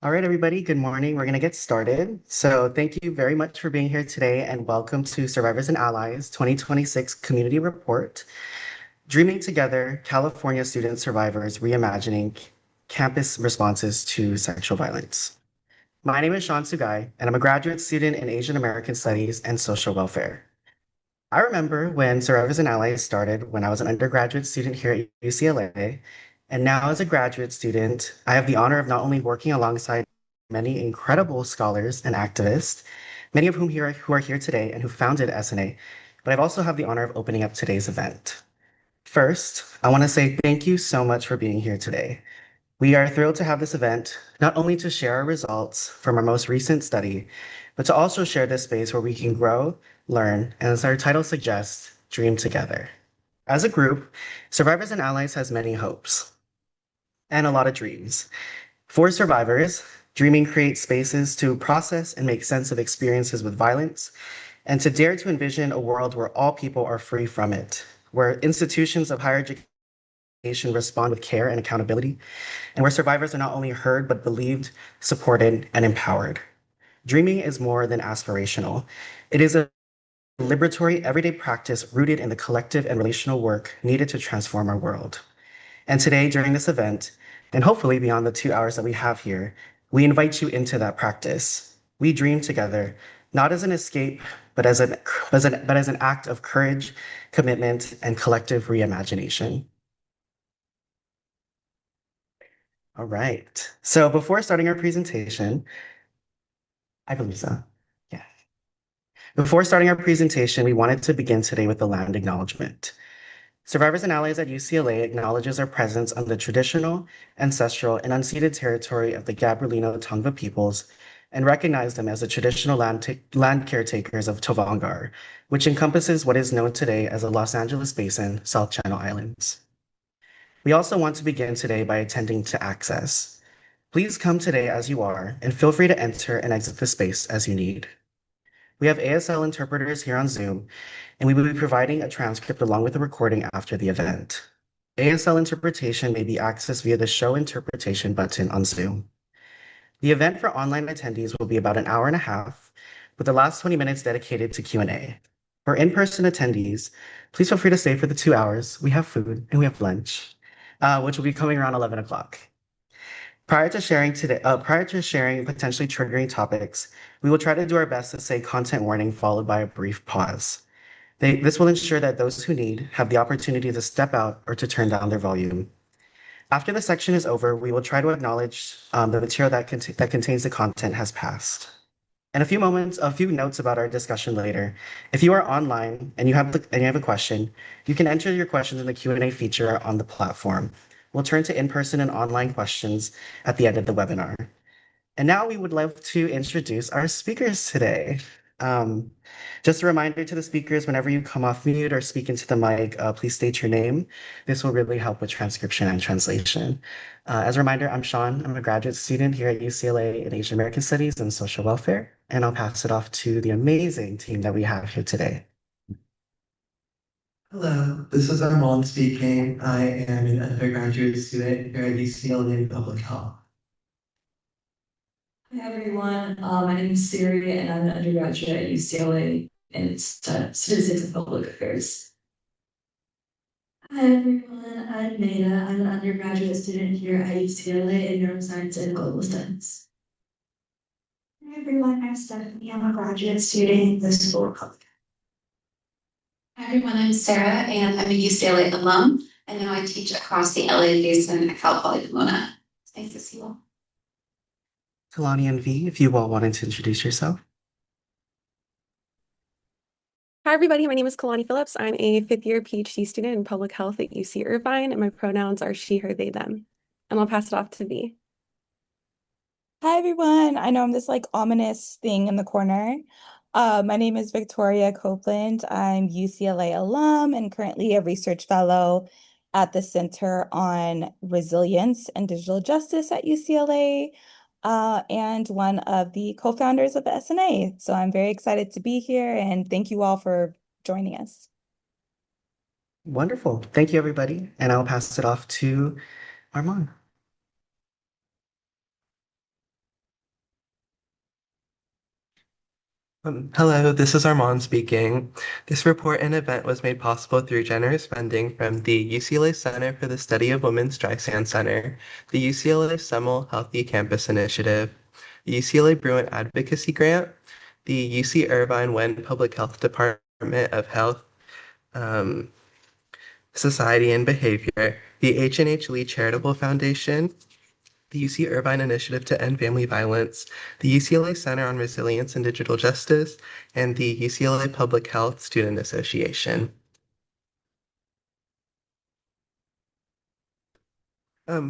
All right, everybody, good morning. We're going to get started. So, thank you very much for being here today and welcome to Survivors and Allies 2026 Community Report Dreaming Together California Student Survivors Reimagining Campus Responses to Sexual Violence. My name is Sean Sugai, and I'm a graduate student in Asian American Studies and Social Welfare. I remember when Survivors and Allies started when I was an undergraduate student here at UCLA, and now as a graduate student, I have the honor of not only working alongside many incredible scholars and activists, many of who are here today and who founded SNA, but I've also have the honor of opening up today's event. First, I want to say thank you so much for being here today. We are thrilled to have this event, not only to share our results from our most recent study, but to also share this space where we can grow, learn, and as our title suggests, dream together. As a group, Survivors and Allies has many hopes and a lot of dreams. For survivors, dreaming creates spaces to process and make sense of experiences with violence, and to dare to envision a world where all people are free from it, where institutions of higher education respond with care and accountability, and where survivors are not only heard, but believed, supported, and empowered. Dreaming is more than aspirational. It is a liberatory, everyday practice rooted in the collective and relational work needed to transform our world. And today, during this event, and hopefully beyond the 2 hours that we have here, we invite you into that practice. We dream together, not as an escape, but as an act of courage, commitment, and collective reimagination. All right. So before starting our presentation, I believe so. Yeah. Before starting our presentation, we wanted to begin today with the land acknowledgement. Survivors and Allies at UCLA acknowledges our presence on the traditional, ancestral, and unceded territory of the Gabrielino Tongva peoples and recognize them as the traditional land caretakers of Tovangar, which encompasses what is known today as the Los Angeles Basin, South Channel Islands. We also want to begin today by attending to access. Please come today as you are, and feel free to enter and exit the space as you need. We have ASL interpreters here on Zoom, and we will be providing a transcript along with a recording after the event. ASL interpretation may be accessed via the Show Interpretation button on Zoom. The event for online attendees will be about an hour and a half, with the last 20 minutes dedicated to Q&A. For in-person attendees, please feel free to stay for the 2 hours. We have food and we have lunch, which will be coming around 11 o'clock. Prior to sharing potentially triggering topics, we will try to do our best to say content warning followed by a brief pause. This will ensure that those who need have the opportunity to step out or to turn down their volume. After the section is over, we will try to acknowledge the material that contains the content has passed. In a few notes about our discussion later. If you are online and you have a question, you can enter your questions in the Q&A feature on the platform. We'll turn to in-person and online questions at the end of the webinar. And now we would love to introduce our speakers today. Um, just a reminder to the speakers, whenever you come off mute or speak into the mic, please state your name. This will really help with transcription and translation. As a reminder, I'm Sean. I'm a graduate student here at UCLA in Asian American Studies and Social Welfare, and I'll pass it off to the amazing team that we have here today. Hello, this is Armand speaking. I am an undergraduate student here at UCLA Public Health. Hi everyone, my name is Siri and I'm an undergraduate at UCLA in Statistics and Public Affairs. Hi everyone, I'm Maida. I'm an undergraduate student here at UCLA in Neuroscience and Global Studies. Hi everyone, I'm Stephanie. I'm a graduate student in the School of Public. Hi everyone, I'm Sarah and I'm a UCLA alum and now I teach across the LA Basin at Cal Poly Pomona. It's nice to see you all. Kalani and V, if you all wanted to introduce yourself. Hi, everybody. My name is Kalani Phillips. I'm a fifth-year PhD student in public health at UC Irvine, and my pronouns are she, her, they, them. And I'll pass it off to V. Hi, everyone. I know I'm this like ominous thing in the corner. My name is Victoria Copeland. I'm UCLA alum and currently a research fellow at the Center on Resilience and Digital Justice at UCLA, and one of the co-founders of SNA. So I'm very excited to be here and thank you all for joining us. Wonderful. Thank you, everybody. And I'll pass it off to Armand. Hello, this is Armand speaking. This report and event was made possible through generous funding from the UCLA Center for the Study of Women's Dry Sand Center, the UCLA Semel Healthy Campus Initiative, the UCLA Bruin Advocacy Grant, the UC Irvine Wen Public Health Department of Health, um, Society and Behavior, the H&H Lee Charitable Foundation, the UC Irvine Initiative to End Family Violence, the UCLA Center on Resilience and Digital Justice, and the UCLA Public Health Student Association.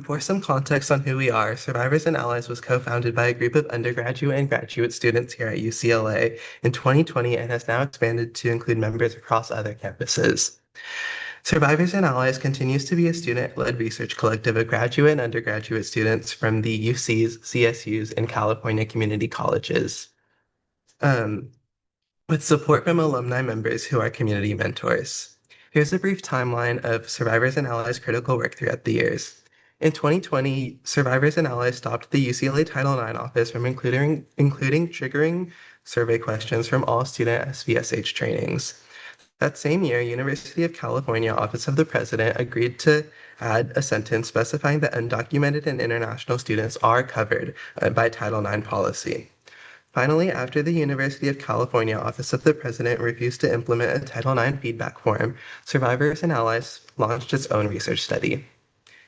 For some context on who we are, Survivors and Allies was co-founded by a group of undergraduate and graduate students here at UCLA in 2020 and has now expanded to include members across other campuses. Survivors and Allies continues to be a student-led research collective of graduate and undergraduate students from the UCs, CSUs, and California community colleges, with support from alumni members who are community mentors. Here's a brief timeline of Survivors and Allies' critical work throughout the years. In 2020, Survivors and Allies stopped the UCLA Title IX office from including triggering survey questions from all student SVSH trainings. That same year, University of California Office of the President agreed to add a sentence specifying that undocumented and international students are covered by Title IX policy. Finally, after the University of California Office of the President refused to implement a Title IX feedback form, Survivors and Allies launched its own research study.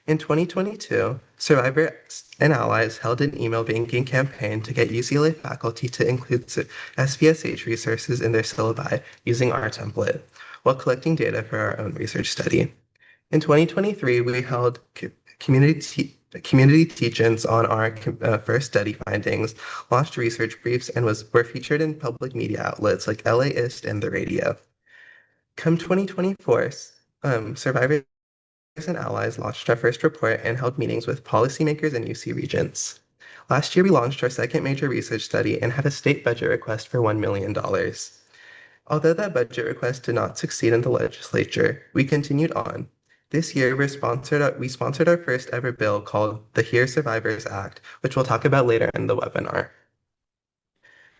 In 2022, Survivors and Allies held an email banking campaign to get UCLA faculty to include SPSH resources in their syllabi using our template, while collecting data for our own research study. In 2023, we held community teach-ins on our first study findings, launched research briefs, and were featured in public media outlets like LAist and the radio. Come 2024, Survivors and Allies launched our first report and held meetings with policymakers and UC regents. Last year, we launched our second major research study and had a state budget request for $1 million. Although that budget request did not succeed in the legislature, we continued on. This year, we sponsored our first ever bill called the Here Survivors Act, which we'll talk about later in the webinar.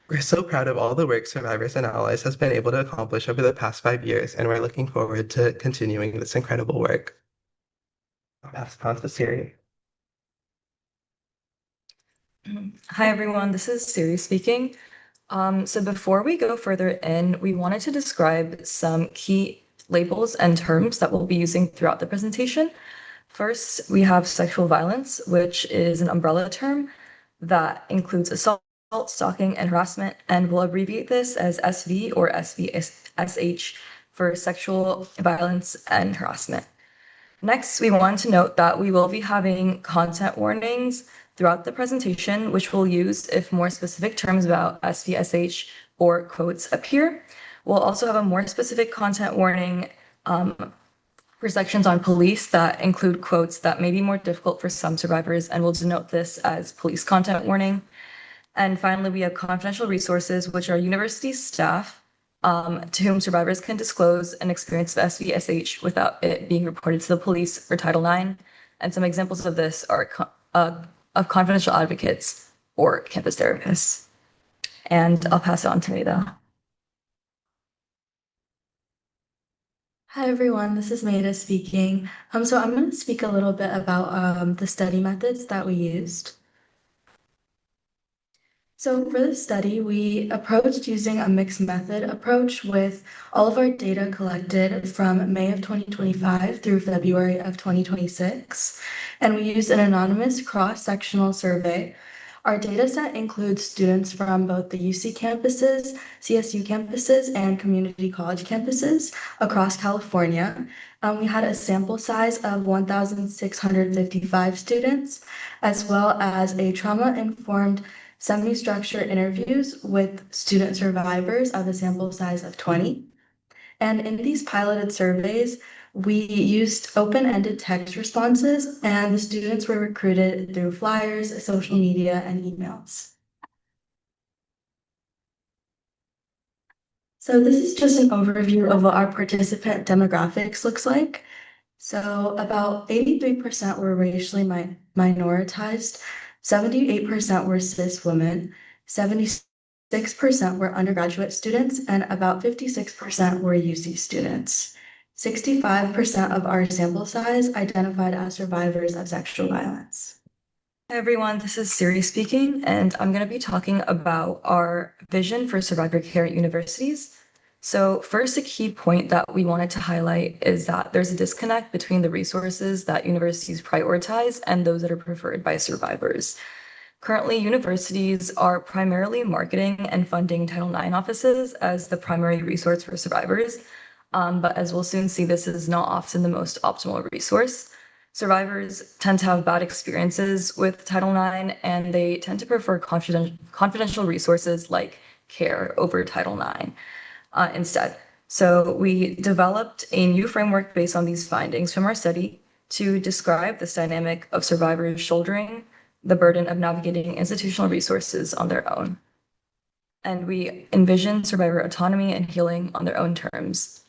We're so proud of all the work Survivors and Allies has been able to accomplish over the past 5 years, and we're looking forward to continuing this incredible work. I'll pass it on to Siri. Hi, everyone. This is Siri speaking. So before we go further in, we wanted to describe some key labels and terms that we'll be using throughout the presentation. First, we have sexual violence, which is an umbrella term that includes assault, stalking, and harassment, and we'll abbreviate this as SV or SVSH for sexual violence and harassment. Next, we want to note that we will be having content warnings throughout the presentation, which we'll use if more specific terms about SVSH or quotes appear. We'll also have a more specific content warning for sections on police that include quotes that may be more difficult for some survivors, and we'll denote this as police content warning. And finally, we have confidential resources, which are university staff to whom survivors can disclose an experience of SVSH without it being reported to the police for Title IX. And some examples of this are of confidential advocates or campus therapists. And I'll pass it on to Maida. Hi everyone, this is Maida speaking. So I'm going to speak a little bit about the study methods that we used. So for this study, we approached using a mixed method approach with all of our data collected from May of 2025 through February of 2026. And we used an anonymous cross-sectional survey. Our data set includes students from both the UC campuses, CSU campuses, and community college campuses across California. We had a sample size of 1,655 students, as well as a trauma-informed semi-structured interviews with student survivors of a sample size of 20. And in these piloted surveys, we used open-ended text responses, and the students were recruited through flyers, social media, and emails. So this is just an overview of what our participant demographics looks like. So about 83% were racially minoritized, 78% were cis women, 76% 6% were undergraduate students, and about 56% were UC students. 65% of our sample size identified as survivors of sexual violence. Hi everyone, this is Siri speaking, and I'm going to be talking about our vision for survivor care at universities. So first, a key point that we wanted to highlight is that there's a disconnect between the resources that universities prioritize and those that are preferred by survivors. Currently, universities are primarily marketing and funding Title IX offices as the primary resource for survivors. But as we'll soon see, this is not often the most optimal resource. Survivors tend to have bad experiences with Title IX, and they tend to prefer confidential resources like care over Title IX instead. So we developed a new framework based on these findings from our study to describe this dynamic of survivors shouldering the burden of navigating institutional resources on their own. And we envision survivor autonomy and healing on their own terms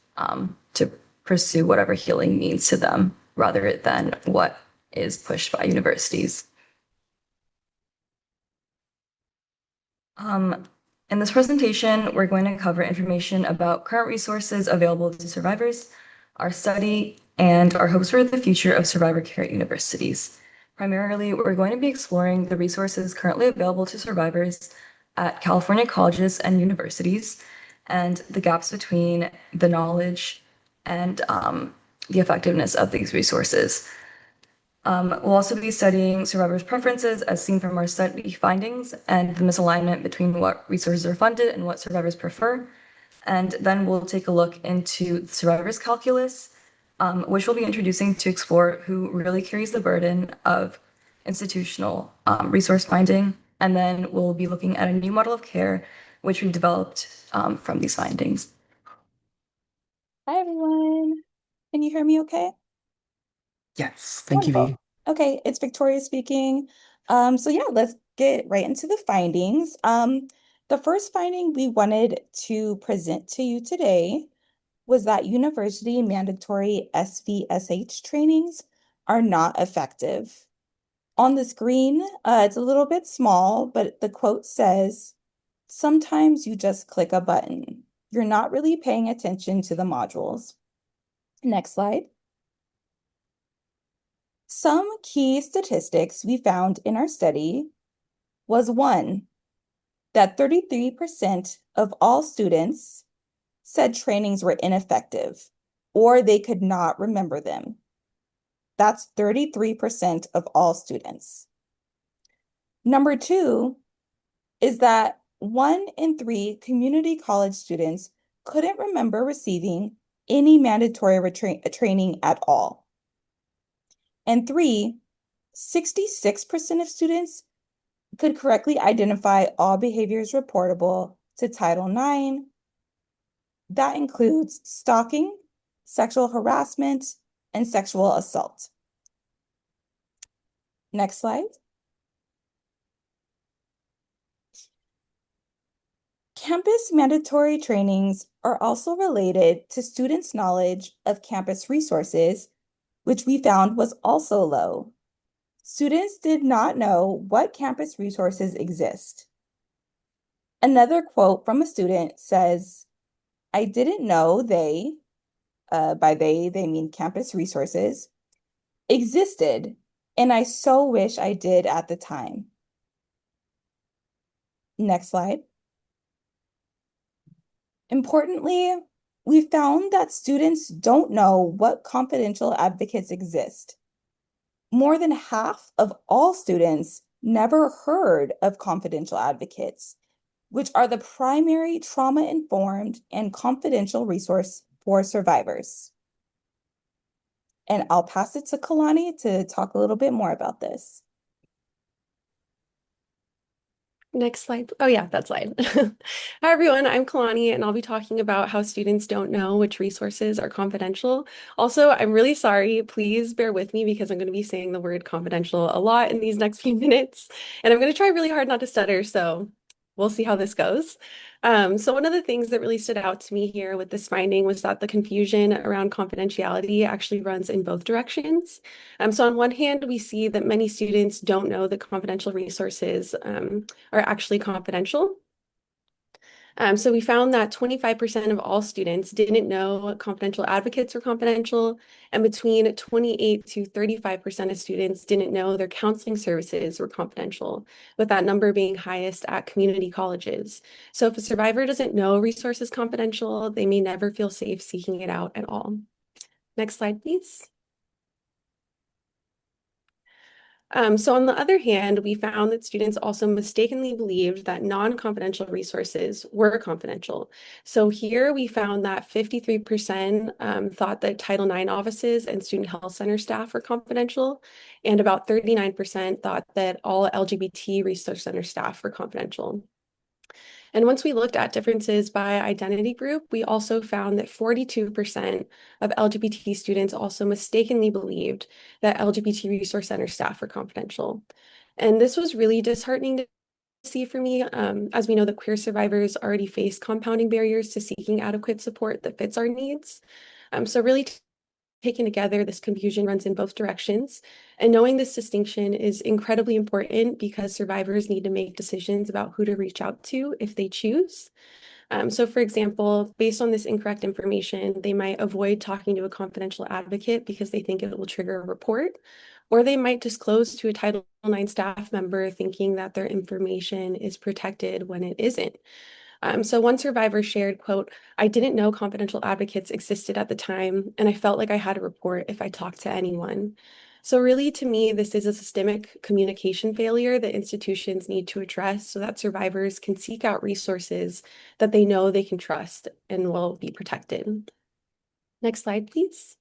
to pursue whatever healing means to them rather than what is pushed by universities. In this presentation, we're going to cover information about current resources available to survivors, our study, and our hopes for the future of survivor care at universities. Primarily, we're going to be exploring the resources currently available to survivors at California colleges and universities, and the gaps between the knowledge and the effectiveness of these resources. We'll also be studying survivors' preferences as seen from our study findings and the misalignment between what resources are funded and what survivors prefer. And then we'll take a look into the survivors' calculus, which we'll be introducing to explore who really carries the burden of institutional resource finding. And then we'll be looking at a new model of care, which we've developed from these findings. Hi, everyone. Can you hear me okay? Yes, thank you, Wonderful. V. Okay, it's Victoria speaking. So yeah, let's get right into the findings. The first finding we wanted to present to you today was that university mandatory SVSH trainings are not effective. On the screen, it's a little bit small, but the quote says, "Sometimes you just click a button. You're not really paying attention to the modules." Next slide. Some key statistics we found in our study was one, that 33% of all students said trainings were ineffective or they could not remember them. That's 33% of all students. Number two is that 1 in 3 community college students couldn't remember receiving any mandatory training at all. And three, 66% of students could correctly identify all behaviors reportable to Title IX. That includes stalking, sexual harassment, and sexual assault. Next slide. Campus mandatory trainings are also related to students' knowledge of campus resources, which we found was also low. Students did not know what campus resources exist. Another quote from a student says, "I didn't know they," by they mean campus resources, "existed, and I so wish I did at the time." Next slide. Importantly, we found that students don't know what confidential advocates exist. More than half of all students never heard of confidential advocates, which are the primary trauma-informed and confidential resource for survivors. And I'll pass it to Kalani to talk a little bit more about this. Next slide. Oh yeah, that slide. Hi everyone, I'm Kalani and I'll be talking about how students don't know which resources are confidential. Also, I'm really sorry. Please bear with me because I'm going to be saying the word confidential a lot in these next few minutes. And I'm going to try really hard not to stutter, so we'll see how this goes. So one of the things that really stood out to me here with this finding was that the confusion around confidentiality actually runs in both directions. So on one hand, we see that many students don't know that confidential resources are actually confidential. So we found that 25% of all students didn't know confidential advocates were confidential, and between 28 to 35% of students didn't know their counseling services were confidential, with that number being highest at community colleges. So if a survivor doesn't know a resource is confidential, they may never feel safe seeking it out at all. Next slide, please. So on the other hand, we found that students also mistakenly believed that non-confidential resources were confidential. So here we found that 53% thought that Title IX offices and student health center staff were confidential, and about 39% thought that all LGBT resource center staff were confidential. And once we looked at differences by identity group, we also found that 42% of LGBT students also mistakenly believed that LGBT Resource Center staff were confidential. And this was really disheartening to see for me, as we know that queer survivors already face compounding barriers to seeking adequate support that fits our needs. So really taken together, this confusion runs in both directions. And knowing this distinction is incredibly important because survivors need to make decisions about who to reach out to if they choose. So for example, based on this incorrect information, they might avoid talking to a confidential advocate because they think it will trigger a report, or they might disclose to a Title IX staff member thinking that their information is protected when it isn't. So one survivor shared, quote, "I didn't know confidential advocates existed at the time, and I felt like I had a report if I talked to anyone." So really, to me, this is a systemic communication failure that institutions need to address so that survivors can seek out resources that they know they can trust and will be protected. Next slide, please.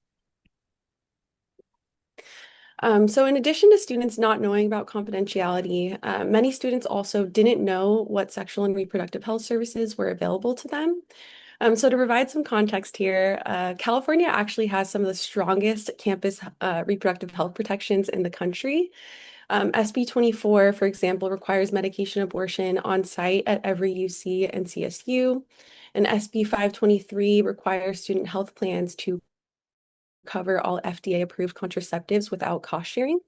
So in addition to students not knowing about confidentiality, many students also didn't know what sexual and reproductive health services were available to them. So to provide some context here, California actually has some of the strongest campus reproductive health protections in the country. SB 24, for example, requires medication abortion on site at every UC and CSU. And SB 523 requires student health plans to cover all FDA-approved contraceptives without cost sharing.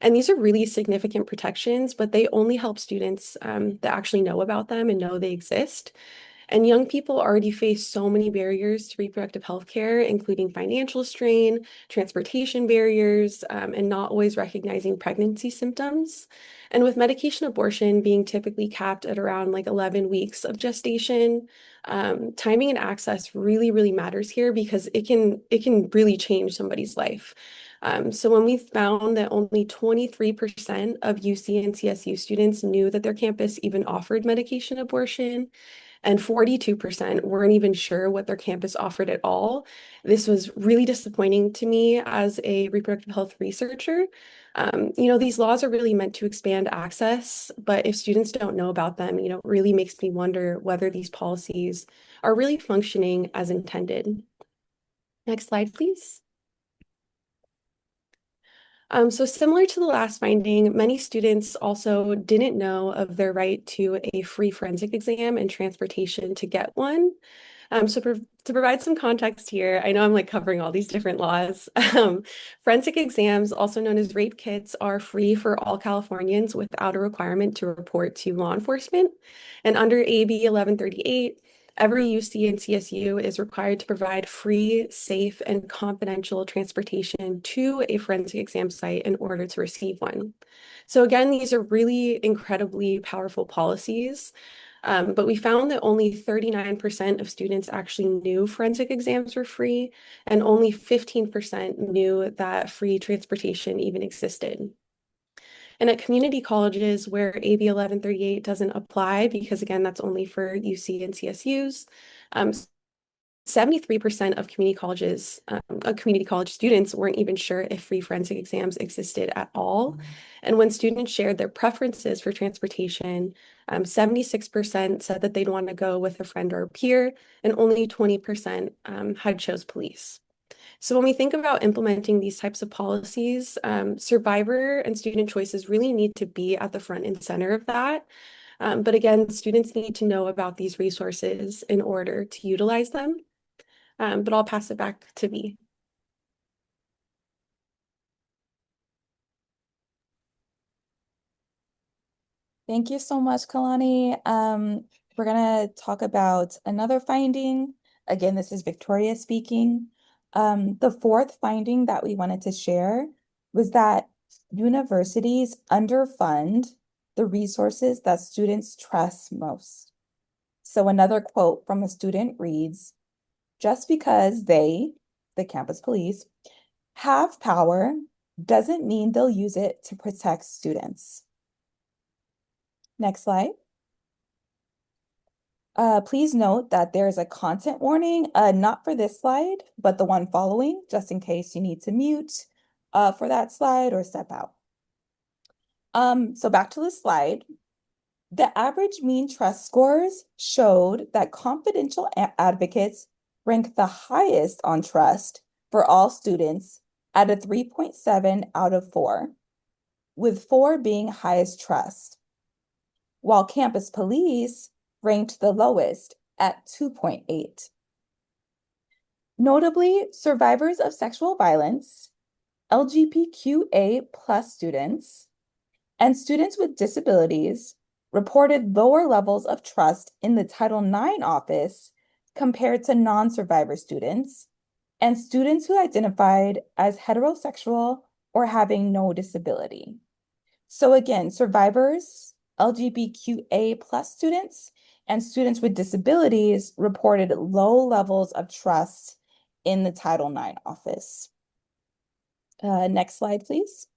And these are really significant protections, but they only help students that actually know about them and know they exist. And young people already face so many barriers to reproductive health care, including financial strain, transportation barriers, and not always recognizing pregnancy symptoms. And with medication abortion being typically capped at around like 11 weeks of gestation, timing and access really, really matters here because it can really change somebody's life. So when we found that only 23% of UC and CSU students knew that their campus even offered medication abortion, and 42% weren't even sure what their campus offered at all. This was really disappointing to me as a reproductive health researcher. These laws are really meant to expand access, but if students don't know about them, it really makes me wonder whether these policies are really functioning as intended. Next slide, please. So similar to the last finding, many students also didn't know of their right to a free forensic exam and transportation to get one. To provide some context here, I know I'm like covering all these different laws. Forensic exams, also known as rape kits, are free for all Californians without a requirement to report to law enforcement. And under AB 1138, every UC and CSU is required to provide free, safe, and confidential transportation to a forensic exam site in order to receive one. So again, these are really incredibly powerful policies. But we found that only 39% of students actually knew forensic exams were free, and only 15% knew that free transportation even existed. And at community colleges where AB 1138 doesn't apply, because again, that's only for UC and CSUs, 73% of community college students weren't even sure if free forensic exams existed at all. And when students shared their preferences for transportation, 76% said that they'd want to go with a friend or a peer, and only 20% had chose police. So when we think about implementing these types of policies, survivor and student choices really need to be at the front and center of that. But again, students need to know about these resources in order to utilize them. But I'll pass it back to V. Thank you so much, Kalani. We're going to talk about another finding. Again, this is Victoria speaking. The fourth finding that we wanted to share was that universities underfund the resources that students trust most. So another quote from a student reads, "Just because they, the campus police, have power doesn't mean they'll use it to protect students." Next slide. Please note that there is a content warning, not for this slide, but the one following, just in case you need to mute for that slide or step out. So back to the slide. The average mean trust scores showed that confidential advocates rank the highest on trust for all students at a 3.7 out of 4, with 4 being highest trust, while campus police ranked the lowest at 2.8. Notably, survivors of sexual violence, LGBTQA+ students, and students with disabilities reported lower levels of trust in the Title IX office compared to non-survivor students and students who identified as heterosexual or having no disability. So again, survivors, LGBTQA+ students, and students with disabilities reported low levels of trust in the Title IX office. Next slide, please.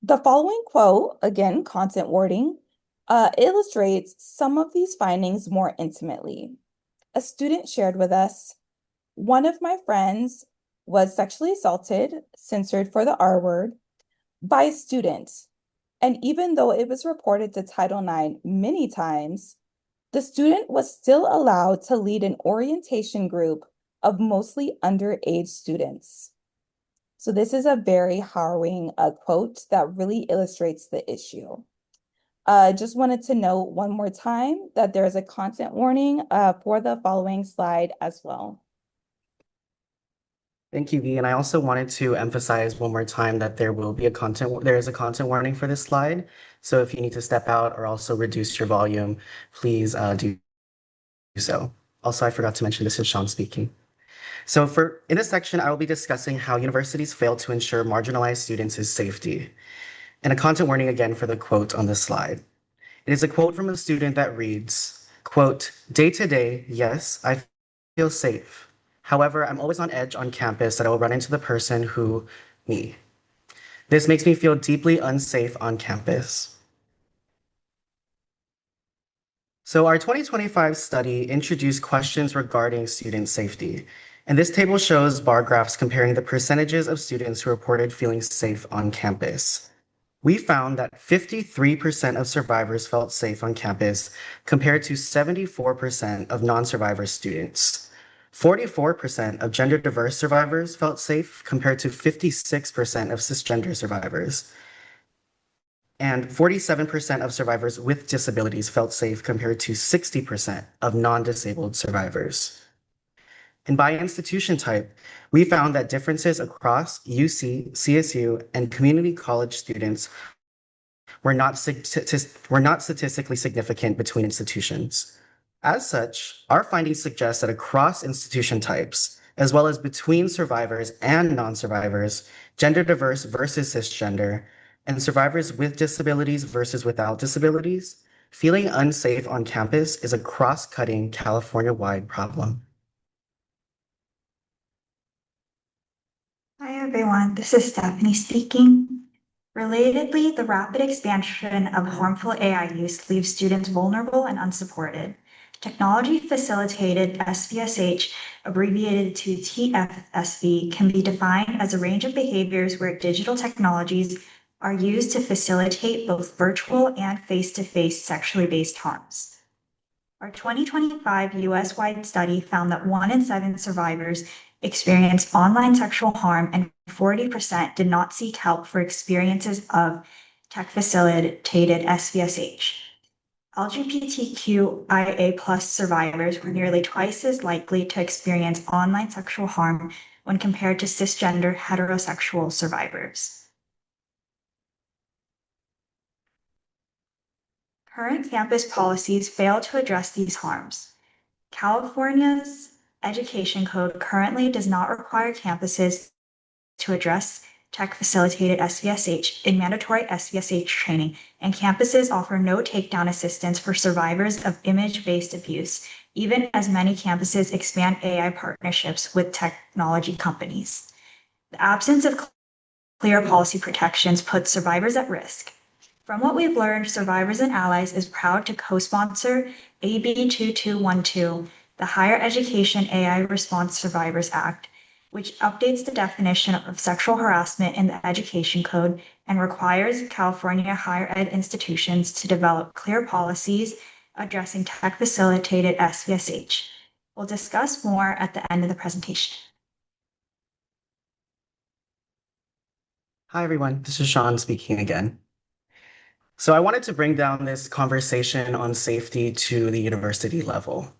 The following quote, again, content wording, illustrates some of these findings more intimately. A student shared with us, "One of my friends was sexually assaulted, censored for the R word, by a student. And even though it was reported to Title IX many times, the student was still allowed to lead an orientation group of mostly underage students." So this is a very harrowing quote that really illustrates the issue. Just wanted to note one more time that there is a content warning for the following slide as well. Thank you, V. And I also wanted to emphasize one more time that there is a content warning for this slide. So if you need to step out or also reduce your volume, please do so. Also, I forgot to mention this is Sean speaking. So in this section, I will be discussing how universities fail to ensure marginalized students' safety. And a content warning again for the quote on this slide. It is a quote from a student that reads, quote, "Day to day, yes, I feel safe. However, I'm always on edge on campus that I will run into the person me. This makes me feel deeply unsafe on campus." So our 2025 study introduced questions regarding student safety. And this table shows bar graphs comparing the percentages of students who reported feeling safe on campus. We found that 53% of survivors felt safe on campus compared to 74% of non-survivor students. 44% of gender diverse survivors felt safe compared to 56% of cisgender survivors. And 47% of survivors with disabilities felt safe compared to 60% of non-disabled survivors. And by institution type, we found that differences across UC, CSU, and community college students were not statistically significant between institutions. As such, our findings suggest that across institution types, as well as between survivors and non-survivors, gender diverse versus cisgender, and survivors with disabilities versus without disabilities, feeling unsafe on campus is a cross-cutting California-wide problem. Hi everyone, this is Stephanie speaking. Relatedly, the rapid expansion of harmful AI use leaves students vulnerable and unsupported. Technology-facilitated SVSH, abbreviated to TFSV, can be defined as a range of behaviors where digital technologies are used to facilitate both virtual and face-to-face sexually based harms. Our 2025 US-wide study found that 1 in 7 survivors experienced online sexual harm and 40% did not seek help for experiences of tech-facilitated SVSH. LGBTQIA+ survivors were nearly twice as likely to experience online sexual harm when compared to cisgender heterosexual survivors. Current campus policies fail to address these harms. California's education code currently does not require campuses to address tech-facilitated SVSH in mandatory SVSH training, and campuses offer no takedown assistance for survivors of image-based abuse, even as many campuses expand AI partnerships with technology companies. The absence of clear policy protections puts survivors at risk. From what we've learned, Survivors and Allies is proud to co-sponsor AB 2212, the Higher Education AI Response Survivors Act, which updates the definition of sexual harassment in the Education Code and requires California higher ed institutions to develop clear policies addressing tech-facilitated SVSH. We'll discuss more at the end of the presentation. Hi, everyone. This is Sean speaking again. So I wanted to bring down this conversation on safety to the university level.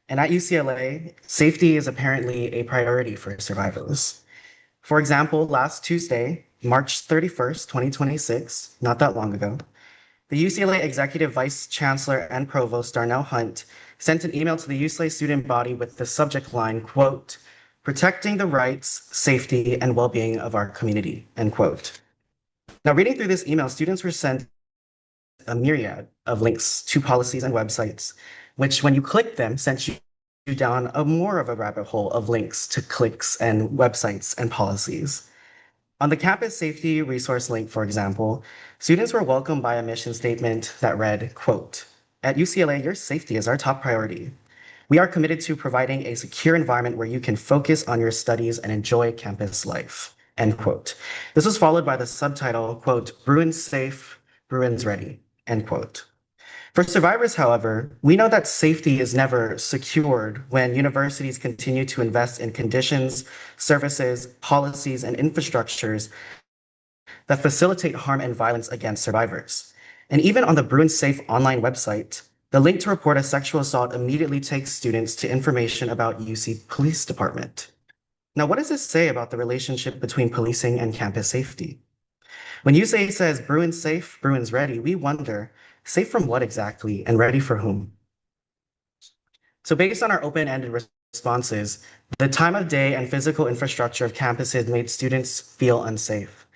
And at UCLA, safety is apparently a priority for survivors. For example, last Tuesday, March 31st, 2026, not that long ago, the UCLA Executive Vice Chancellor and Provost Darnell Hunt sent an email to the UCLA student body with the subject line, quote, "Protecting the rights, safety, and well-being of our community," end quote. Now, reading through this email, students were sent a myriad of links to policies and websites, which when you click them, sent you down a more of a rabbit hole of links to clicks and websites and policies. On the campus safety resource link, for example, students were welcomed by a mission statement that read, quote, "At UCLA, your safety is our top priority. We are committed to providing a secure environment where you can focus on your studies and enjoy campus life," end quote. This was followed by the subtitle, quote, "Bruins safe, Bruins ready," end quote. For survivors, however, we know that safety is never secured when universities continue to invest in conditions, services, policies, and infrastructures that facilitate harm and violence against survivors. And even on the Bruins Safe online website, the link to report a sexual assault immediately takes students to information about UC Police Department. Now, what does this say about the relationship between policing and campus safety? When USAID says Bruins safe, Bruins ready, we wonder, safe from what exactly and ready for whom? So based on our open-ended responses, the time of day and physical infrastructure of campuses made students feel unsafe.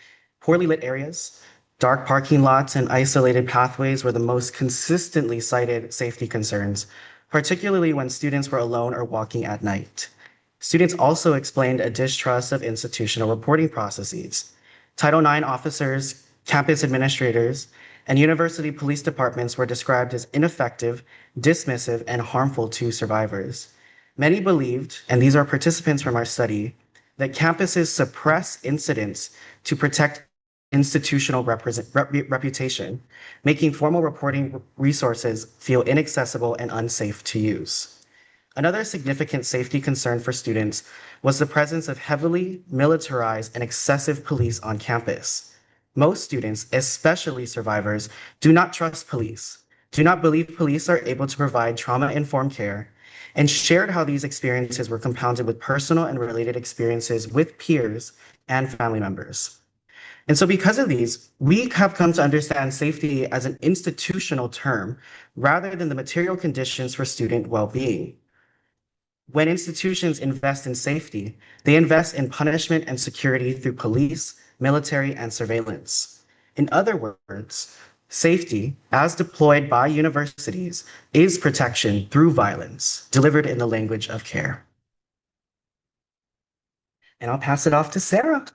Poorly lit areas, dark parking lots, and isolated pathways were the most consistently cited safety concerns, particularly when students were alone or walking at night. Students also explained a distrust of institutional reporting processes. Title IX officers, campus administrators, and university police departments were described as ineffective, dismissive, and harmful to survivors. Many believed, and these are participants from our study, that campuses suppress incidents to protect institutional reputation, making formal reporting resources feel inaccessible and unsafe to use. Another significant safety concern for students was the presence of heavily militarized and excessive police on campus. Most students, especially survivors, do not trust police, do not believe police are able to provide trauma-informed care, and shared how these experiences were compounded with personal and related experiences with peers and family members. And so because of these, we have come to understand safety as an institutional term rather than the material conditions for student well-being. When institutions invest in safety, they invest in punishment and security through police, military, and surveillance. In other words, safety, as deployed by universities, is protection through violence, delivered in the language of care. And I'll pass it off to Sarah.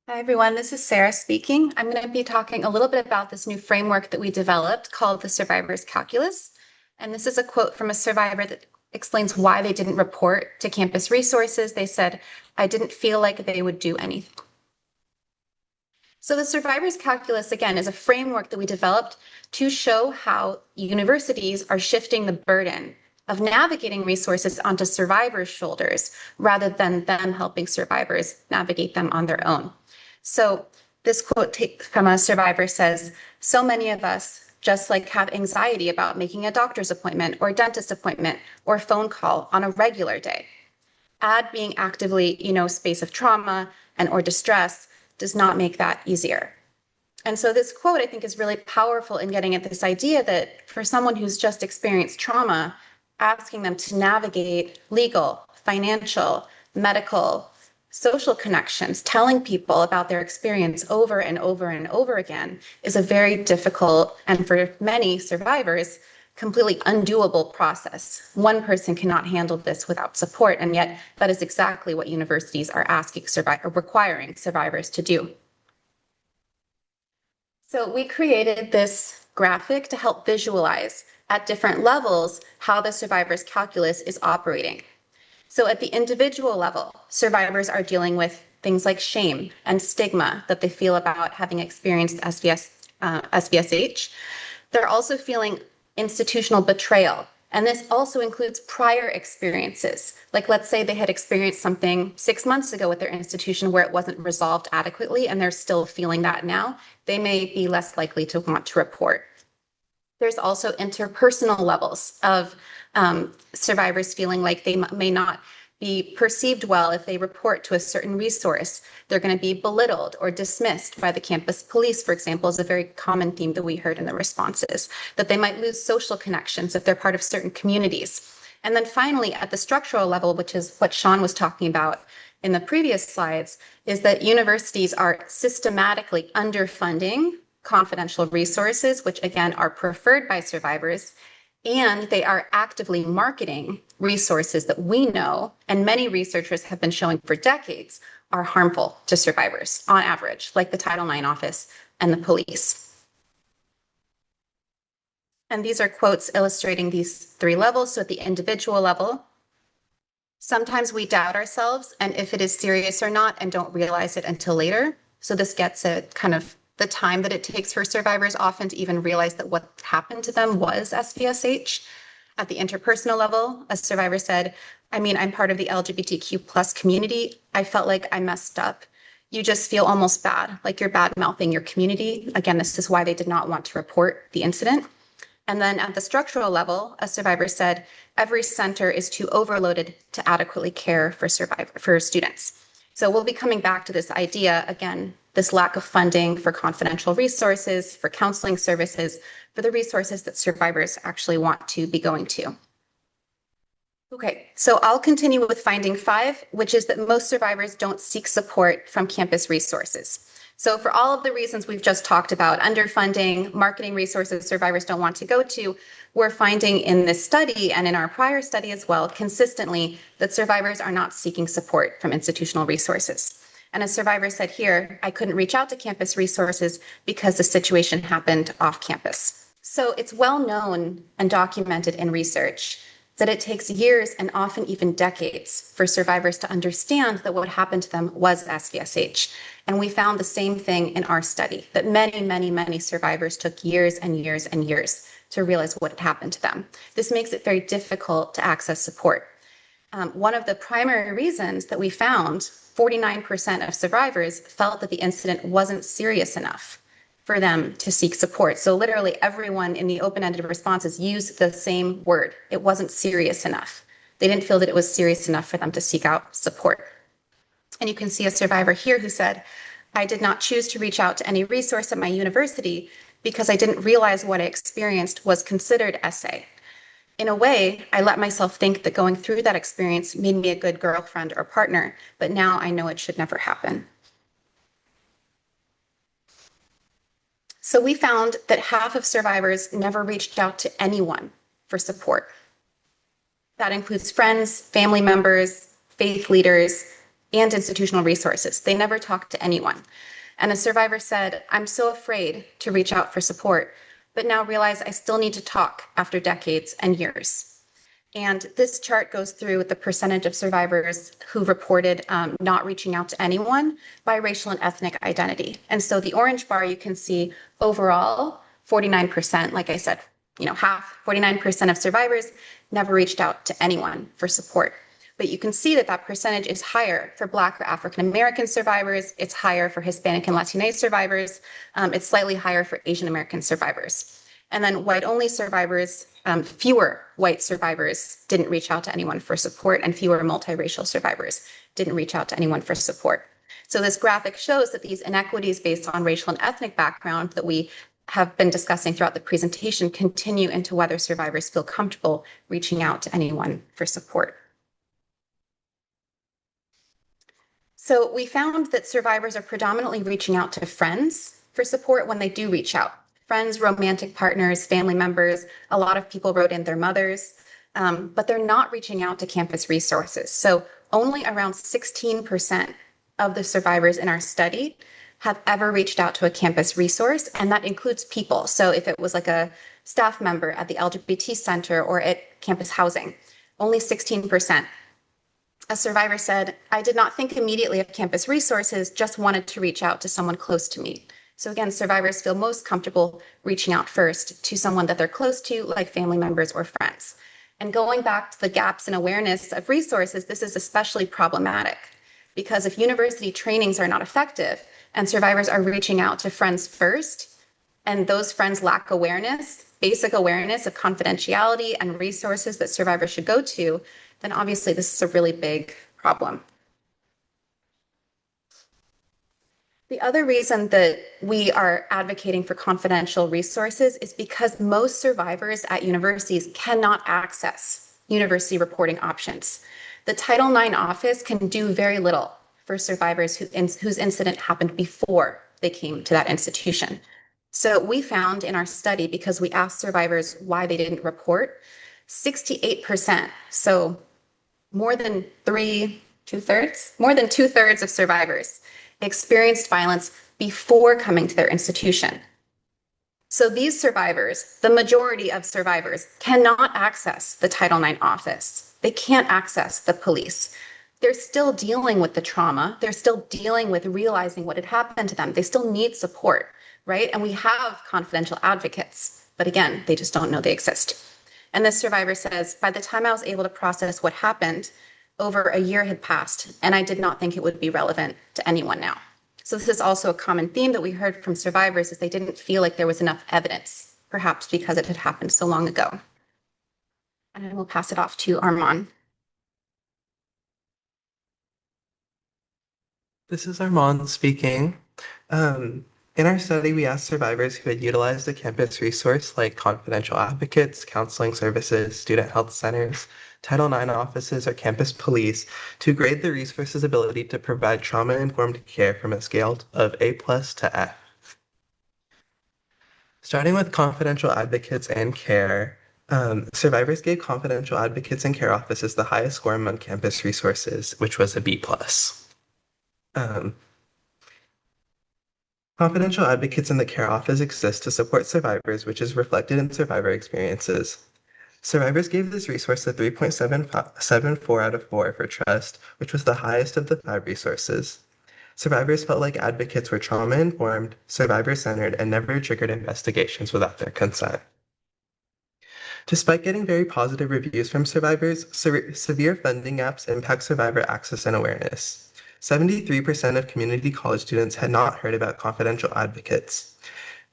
Hi, everyone. This is Sarah speaking. I'm going to be talking a little bit about this new framework that we developed called the Survivor's Calculus. And this is a quote from a survivor that explains why they didn't report to campus resources. They said, "I didn't feel like they would do anything." So the Survivor's Calculus, again, is a framework that we developed to show how universities are shifting the burden of navigating resources onto survivors' shoulders rather than them helping survivors navigate them on their own. So this quote from a survivor says, "So many of us just like have anxiety about making a doctor's appointment or dentist appointment or phone call on a regular day. Add being actively, space of trauma and or distress does not make that easier." And so this quote, I think, is really powerful in getting at this idea that for someone who's just experienced trauma, asking them to navigate legal, financial, medical, social connections, telling people about their experience over and over and over again is a very difficult, and for many survivors, completely undoable process. One person cannot handle this without support, and yet that is exactly what universities are requiring survivors to do. So we created this graphic to help visualize at different levels how the survivor's calculus is operating. So at the individual level, survivors are dealing with things like shame and stigma that they feel about having experienced SVSH. They're also feeling institutional betrayal. And this also includes prior experiences. Like, let's say they had experienced something 6 months ago with their institution where it wasn't resolved adequately, and they're still feeling that now. They may be less likely to want to report. There's also interpersonal levels of survivors feeling like they may not be perceived well if they report to a certain resource. They're going to be belittled or dismissed by the campus police, for example, is a very common theme that we heard in the responses, that they might lose social connections if they're part of certain communities. And then finally, at the structural level, which is what Sean was talking about in the previous slides, is that universities are systematically underfunding confidential resources, which again are preferred by survivors, and they are actively marketing resources that we know, and many researchers have been showing for decades, are harmful to survivors on average, like the Title IX office and the police. And these are quotes illustrating these three levels. So at the individual level, sometimes we doubt ourselves and if it is serious or not and don't realize it until later. So this gets at kind of the time that it takes for survivors often to even realize that what happened to them was SVSH. At the interpersonal level, a survivor said, I'm part of the LGBTQ plus community. I felt like I messed up. You just feel almost bad, like you're bad mouthing your community. Again, this is why they did not want to report the incident. And then at the structural level, a survivor said, every center is too overloaded to adequately care for students. So we'll be coming back to this idea, again, this lack of funding for confidential resources, for counseling services, for the resources that survivors actually want to be going to. Okay, so I'll continue with finding 5, which is that most survivors don't seek support from campus resources. So for all of the reasons we've just talked about, underfunding, marketing resources survivors don't want to go to, we're finding in this study and in our prior study as well, consistently that survivors are not seeking support from institutional resources. And a survivor said here, I couldn't reach out to campus resources because the situation happened off campus. So it's well known and documented in research that it takes years and often even decades for survivors to understand that what happened to them was SVSH. And we found the same thing in our study, that many, many, many survivors took years and years and years to realize what had happened to them. This makes it very difficult to access support. One of the primary reasons that we found 49% of survivors felt that the incident wasn't serious enough for them to seek support. So literally everyone in the open-ended responses used the same word. It wasn't serious enough. They didn't feel that it was serious enough for them to seek out support. And you can see a survivor here who said, I did not choose to reach out to any resource at my university because I didn't realize what I experienced was considered SA. In a way, I let myself think that going through that experience made me a good girlfriend or partner, but now I know it should never happen. So we found that half of survivors never reached out to anyone for support. That includes friends, family members, faith leaders, and institutional resources. They never talked to anyone. And a survivor said, I'm so afraid to reach out for support, but now realize I still need to talk after decades and years. And this chart goes through the percentage of survivors who reported not reaching out to anyone by racial and ethnic identity. And so the orange bar, you can see overall, 49%, like I said, half, 49% of survivors never reached out to anyone for support. But you can see that that percentage is higher for Black or African American survivors. It's higher for Hispanic and Latino survivors. It's slightly higher for Asian American survivors. And then white-only survivors, fewer white survivors didn't reach out to anyone for support, and fewer multiracial survivors didn't reach out to anyone for support. So this graphic shows that these inequities based on racial and ethnic background that we have been discussing throughout the presentation continue into whether survivors feel comfortable reaching out to anyone for support. So we found that survivors are predominantly reaching out to friends for support when they do reach out. Friends, romantic partners, family members, a lot of people wrote in their mothers, but they're not reaching out to campus resources. So only around 16% of the survivors in our study have ever reached out to a campus resource, and that includes people. So if it was like a staff member at the LGBT center or at campus housing, only 16%. A survivor said, I did not think immediately of campus resources, just wanted to reach out to someone close to me. So again, survivors feel most comfortable reaching out first to someone that they're close to, like family members or friends. And going back to the gaps in awareness of resources, this is especially problematic because if university trainings are not effective and survivors are reaching out to friends first, and those friends lack awareness, basic awareness of confidentiality and resources that survivors should go to, then obviously this is a really big problem. The other reason that we are advocating for confidential resources is because most survivors at universities cannot access university reporting options. The Title IX office can do very little for survivors whose incident happened before they came to that institution. So we found in our study, because we asked survivors why they didn't report, 68%, so more than two-thirds of survivors experienced violence before coming to their institution. So these survivors, the majority of survivors, cannot access the Title IX office. They can't access the police. They're still dealing with the trauma. They're still dealing with realizing what had happened to them. They still need support, right? And we have confidential advocates, but again, they just don't know they exist. And this survivor says, by the time I was able to process what happened, over a year had passed, and I did not think it would be relevant to anyone now. So this is also a common theme that we heard from survivors, is they didn't feel like there was enough evidence, perhaps because it had happened so long ago. And I will pass it off to Armand. This is Armand speaking. In our study, we asked survivors who had utilized a campus resource like confidential advocates, counseling services, student health centers, Title IX offices, or campus police to grade the resource's ability to provide trauma-informed care from a scale of A+ to F. Starting with confidential advocates and care, survivors gave confidential advocates and care offices the highest score among campus resources, which was a B+. Confidential advocates in the care office exist to support survivors, which is reflected in survivor experiences. Survivors gave this resource a 3.74 out of 4 for trust, which was the highest of the 5 resources. Survivors felt like advocates were trauma-informed, survivor-centered, and never triggered investigations without their consent. Despite getting very positive reviews from survivors, severe funding gaps impact survivor access and awareness. 73% of community college students had not heard about confidential advocates.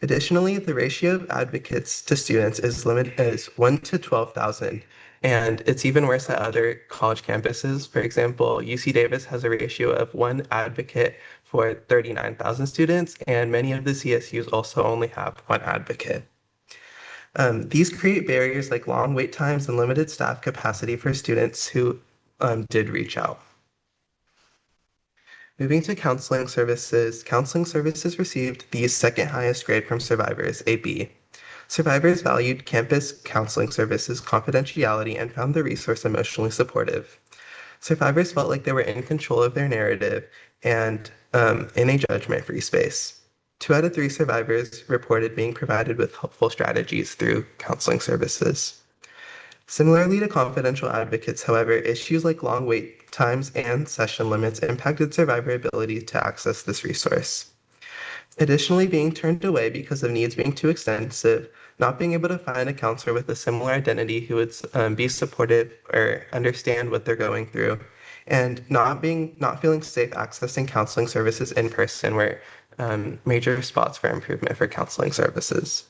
Additionally, the ratio of advocates to students is 1 to 12,000, and it's even worse at other college campuses. For example, UC Davis has a ratio of 1 advocate for 39,000 students, and many of the CSUs also only have 1 advocate. These create barriers like long wait times and limited staff capacity for students who did reach out. Moving to counseling services received the second highest grade from survivors, a B. Survivors valued campus counseling services confidentiality and found the resource emotionally supportive. Survivors felt like they were in control of their narrative and in a judgment-free space. 2 out of 3 survivors reported being provided with helpful strategies through counseling services. Similarly to confidential advocates, however, issues like long wait times and session limits impacted survivor ability to access this resource. Additionally, being turned away because of needs being too extensive, not being able to find a counselor with a similar identity who would be supportive or understand what they're going through, and not feeling safe accessing counseling services in person were major spots for improvement for counseling services.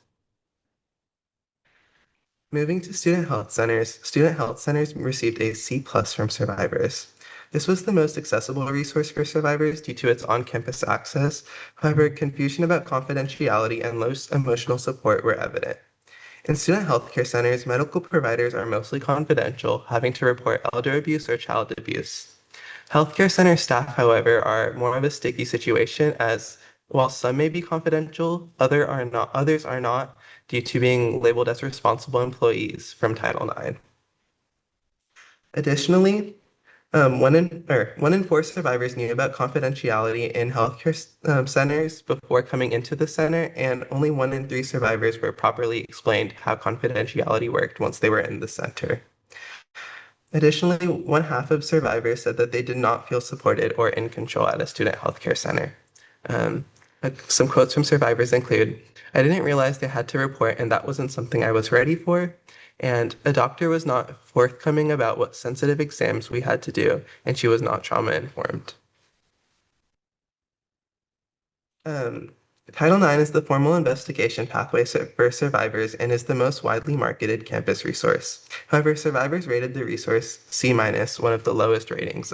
Moving to student health centers received a C+ from survivors. This was the most accessible resource for survivors due to its on-campus access. However, confusion about confidentiality and low emotional support were evident. In student healthcare centers, medical providers are mostly confidential, having to report elder abuse or child abuse. Healthcare center staff, however, are more of a sticky situation as while some may be confidential, others are not due to being labeled as responsible employees from Title IX. Additionally, one in four survivors knew about confidentiality in healthcare centers before coming into the center, and only 1 in 3 survivors were properly explained how confidentiality worked once they were in the center. Additionally, 1/2 of survivors said that they did not feel supported or in control at a student healthcare center. Some quotes from survivors include, "I didn't realize they had to report and that wasn't something I was ready for." And a doctor was not forthcoming about what sensitive exams we had to do, and she was not trauma informed. Title IX is the formal investigation pathway for survivors and is the most widely marketed campus resource. However, survivors rated the resource C-, one of the lowest ratings.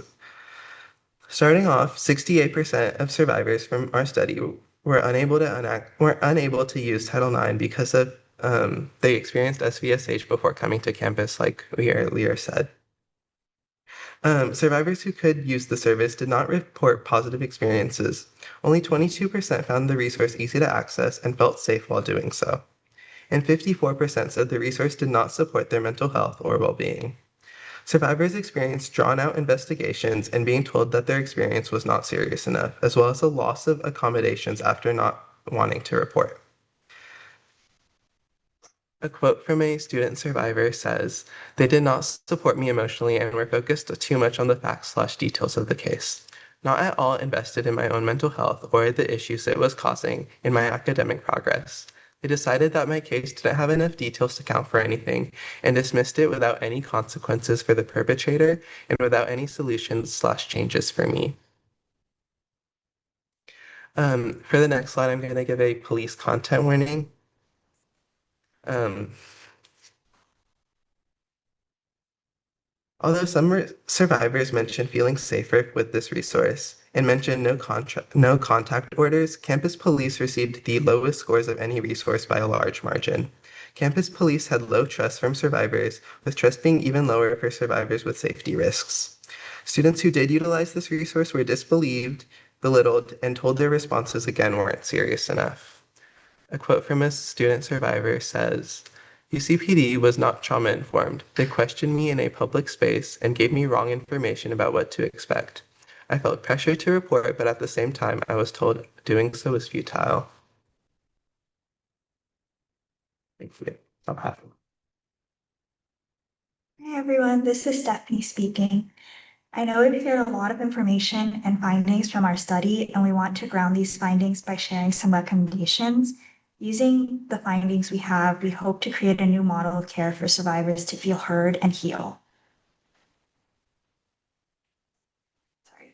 Starting off, 68% of survivors from our study were unable to use Title IX because of they experienced SVSH before coming to campus, like we earlier said. Survivors who could use the service did not report positive experiences. Only 22% found the resource easy to access and felt safe while doing so. And 54% said the resource did not support their mental health or well-being. Survivors experienced drawn-out investigations and being told that their experience was not serious enough, as well as a loss of accommodations after not wanting to report. A quote from a student survivor says, "They did not support me emotionally and were focused too much on the facts/details of the case. Not at all invested in my own mental health or the issues it was causing in my academic progress. They decided that my case didn't have enough details to count for anything and dismissed it without any consequences for the perpetrator and without any solutions/changes for me." For the next slide, I'm going to give a police content warning. Um, Although some survivors mentioned feeling safer with this resource and mentioned no contact orders, campus police received the lowest scores of any resource by a large margin. Campus police had low trust from survivors, with trust being even lower for survivors with safety risks. Students who did utilize this resource were disbelieved, belittled, and told their responses again weren't serious enough. A quote from a student survivor says, "UCPD was not trauma informed. They questioned me in a public space and gave me wrong information about what to expect. I felt pressure to report, but at the same time, I was told doing so was futile." Thank you. I'll pass it. Hi everyone, this is Stephanie speaking. I know we've shared a lot of information and findings from our study, and we want to ground these findings by sharing some recommendations. Using the findings we have, we hope to create a new model of care for survivors to feel heard and heal. Sorry.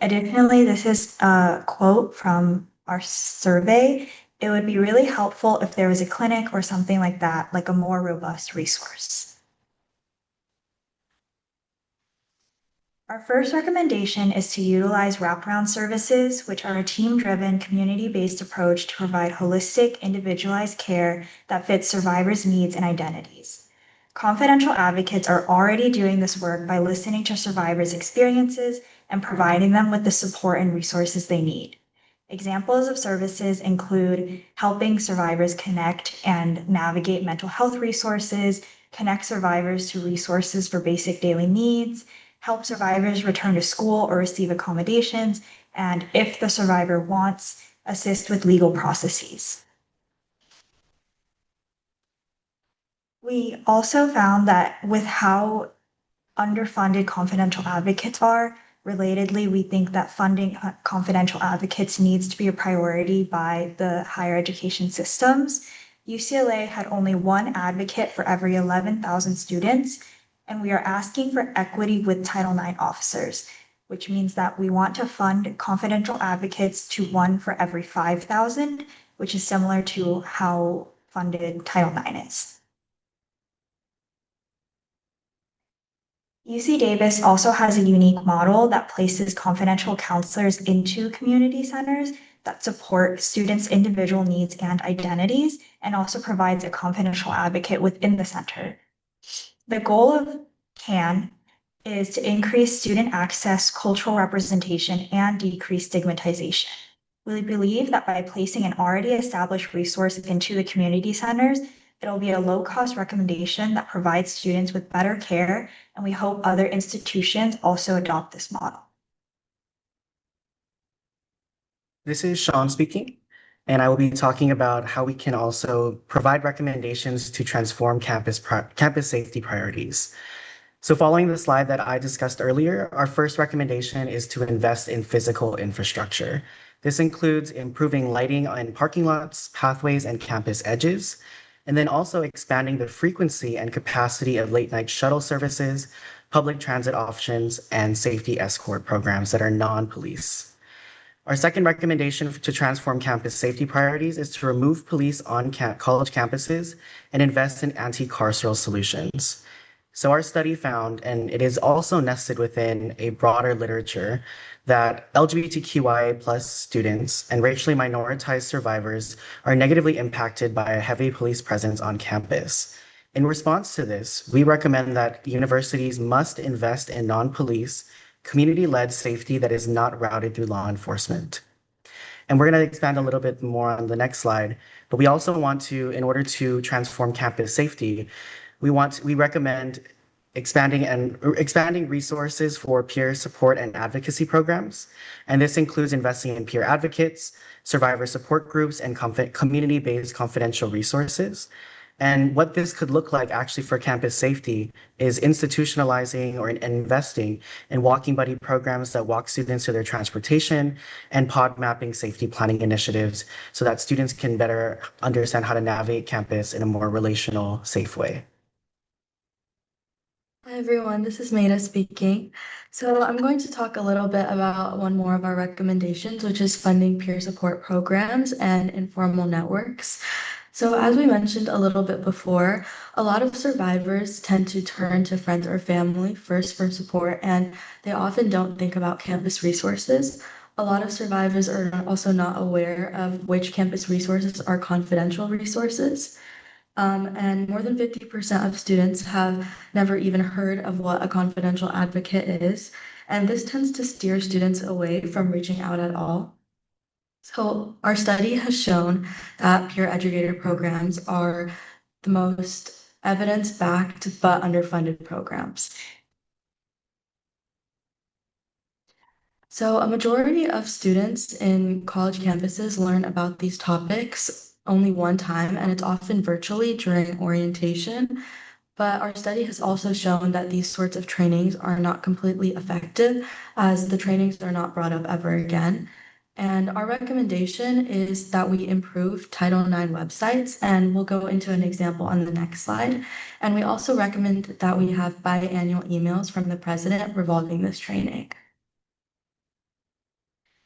Additionally, this is a quote from our survey. It would be really helpful if there was a clinic or something like that, like a more robust resource. Our first recommendation is to utilize wraparound services, which are a team-driven, community-based approach to provide holistic, individualized care that fits survivors' needs and identities. Confidential advocates are already doing this work by listening to survivors' experiences and providing them with the support and resources they need. Examples of services include helping survivors connect and navigate mental health resources, connect survivors to resources for basic daily needs, help survivors return to school or receive accommodations, and if the survivor wants, assist with legal processes. We also found that with how underfunded confidential advocates are, relatedly, we think that funding confidential advocates needs to be a priority by the higher education systems. UCLA had only one advocate for every 11,000 students, and we are asking for equity with Title IX officers, which means that we want to fund confidential advocates to one for every 5,000, which is similar to how funded Title IX is. UC Davis also has a unique model that places confidential counselors into community centers that support students' individual needs and identities, and also provides a confidential advocate within the center. The goal of CAN is to increase student access, cultural representation, and decrease stigmatization. We believe that by placing an already established resource into the community centers, it'll be a low-cost recommendation that provides students with better care, and we hope other institutions also adopt this model. This is Sean speaking, and I will be talking about how we can also provide recommendations to transform campus safety priorities. So following the slide that I discussed earlier, our first recommendation is to invest in physical infrastructure. This includes improving lighting in parking lots, pathways, and campus edges, and then also expanding the frequency and capacity of late night shuttle services, public transit options, and safety escort programs that are non-police. Our second recommendation to transform campus safety priorities is to remove police on college campuses and invest in anti-carceral solutions. So our study found, and it is also nested within a broader literature, that LGBTQIA plus students and racially minoritized survivors are negatively impacted by a heavy police presence on campus. In response to this, we recommend that universities must invest in non-police, community-led safety that is not routed through law enforcement. And we're going to expand a little bit more on the next slide, but we also want to, in order to transform campus safety, we recommend expanding resources for peer support and advocacy programs. And this includes investing in peer advocates, survivor support groups, and community-based confidential resources. And what this could look like actually for campus safety is institutionalizing or investing in walking buddy programs that walk students to their transportation and pod mapping safety planning initiatives so that students can better understand how to navigate campus in a more relational, safe way. Hi everyone, this is Maida speaking. So I'm going to talk a little bit about one more of our recommendations, which is funding peer support programs and informal networks. So as we mentioned a little bit before, a lot of survivors tend to turn to friends or family first for support, and they often don't think about campus resources. A lot of survivors are also not aware of which campus resources are confidential resources. And more than 50% of students have never even heard of what a confidential advocate is. And this tends to steer students away from reaching out at all. So our study has shown that peer educator programs are the most evidence-backed but underfunded programs. So a majority of students in college campuses learn about these topics only one time, and it's often virtually during orientation. But our study has also shown that these sorts of trainings are not completely effective, as the trainings are not brought up ever again. And our recommendation is that we improve Title IX websites, and we'll go into an example on the next slide. And we also recommend that we have biannual emails from the president revolving this training.